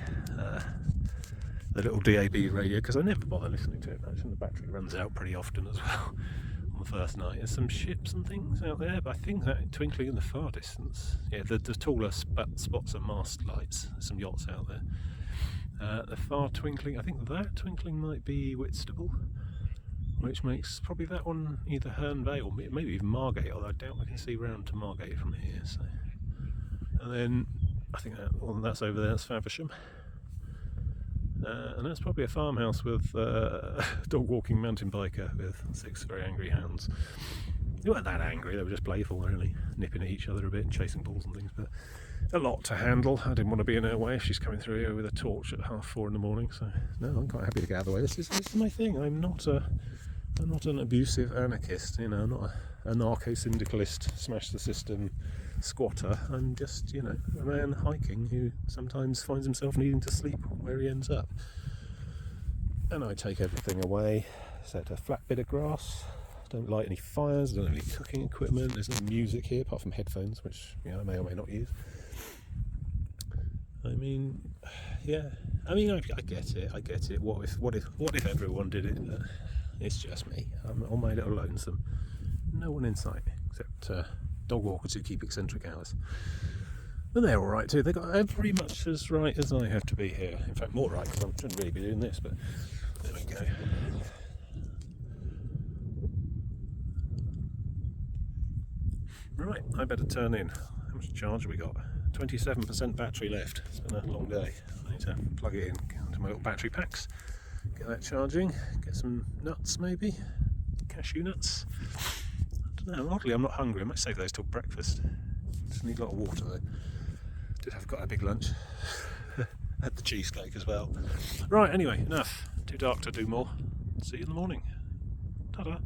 the little DAB radio because I never bother listening to it much, and the battery runs out pretty often as well on the first night. There's some ships and things out there, but I think that twinkling in the far distance, yeah, the taller spots are mast lights. There's some yachts out there. The far twinkling, I think that twinkling might be Whitstable, which makes probably that one either Herne Bay or maybe even Margate, although I doubt we can see round to Margate from here. So, and then I think that's over there, that's Faversham. And that's probably a farmhouse with a dog walking mountain biker with 6 very angry hounds. They weren't that angry, they were just playful, really, nipping at each other a bit and chasing balls and things, but a lot to handle. I didn't want to be in her way if she's coming through here with a torch at 4:30 in the morning, so no, I'm quite happy to get out of the way. This is my thing. I'm not an abusive anarchist, you know, I'm not a anarcho-syndicalist, smash the system squatter. I'm just, you know, a man hiking who sometimes finds himself needing to sleep where he ends up. And I take everything away, set a flat bit of grass, don't light any fires, don't have any cooking equipment, there's no music here apart from headphones, which, you know, I may or may not use. I mean, yeah, I mean, I get it. What if everyone did it? It's just me. I'm on my little lonesome. No one in sight except dog walkers who keep eccentric hours. And they're all right too. They got every much as right as I have to be here. In fact, more right, because I shouldn't really be doing this. But there we go. Right, I better turn in. How much charge have we got? 27% battery left. It's been a long day. I need to plug it into my little battery packs, get that charging, get some nuts maybe, cashew nuts. I don't know, oddly I'm not hungry, I might save those till breakfast. Just need a lot of water though. Did have got a big lunch. Had the cheesecake as well. Right, anyway, enough. Too dark to do more. See you in the morning. Ta-da.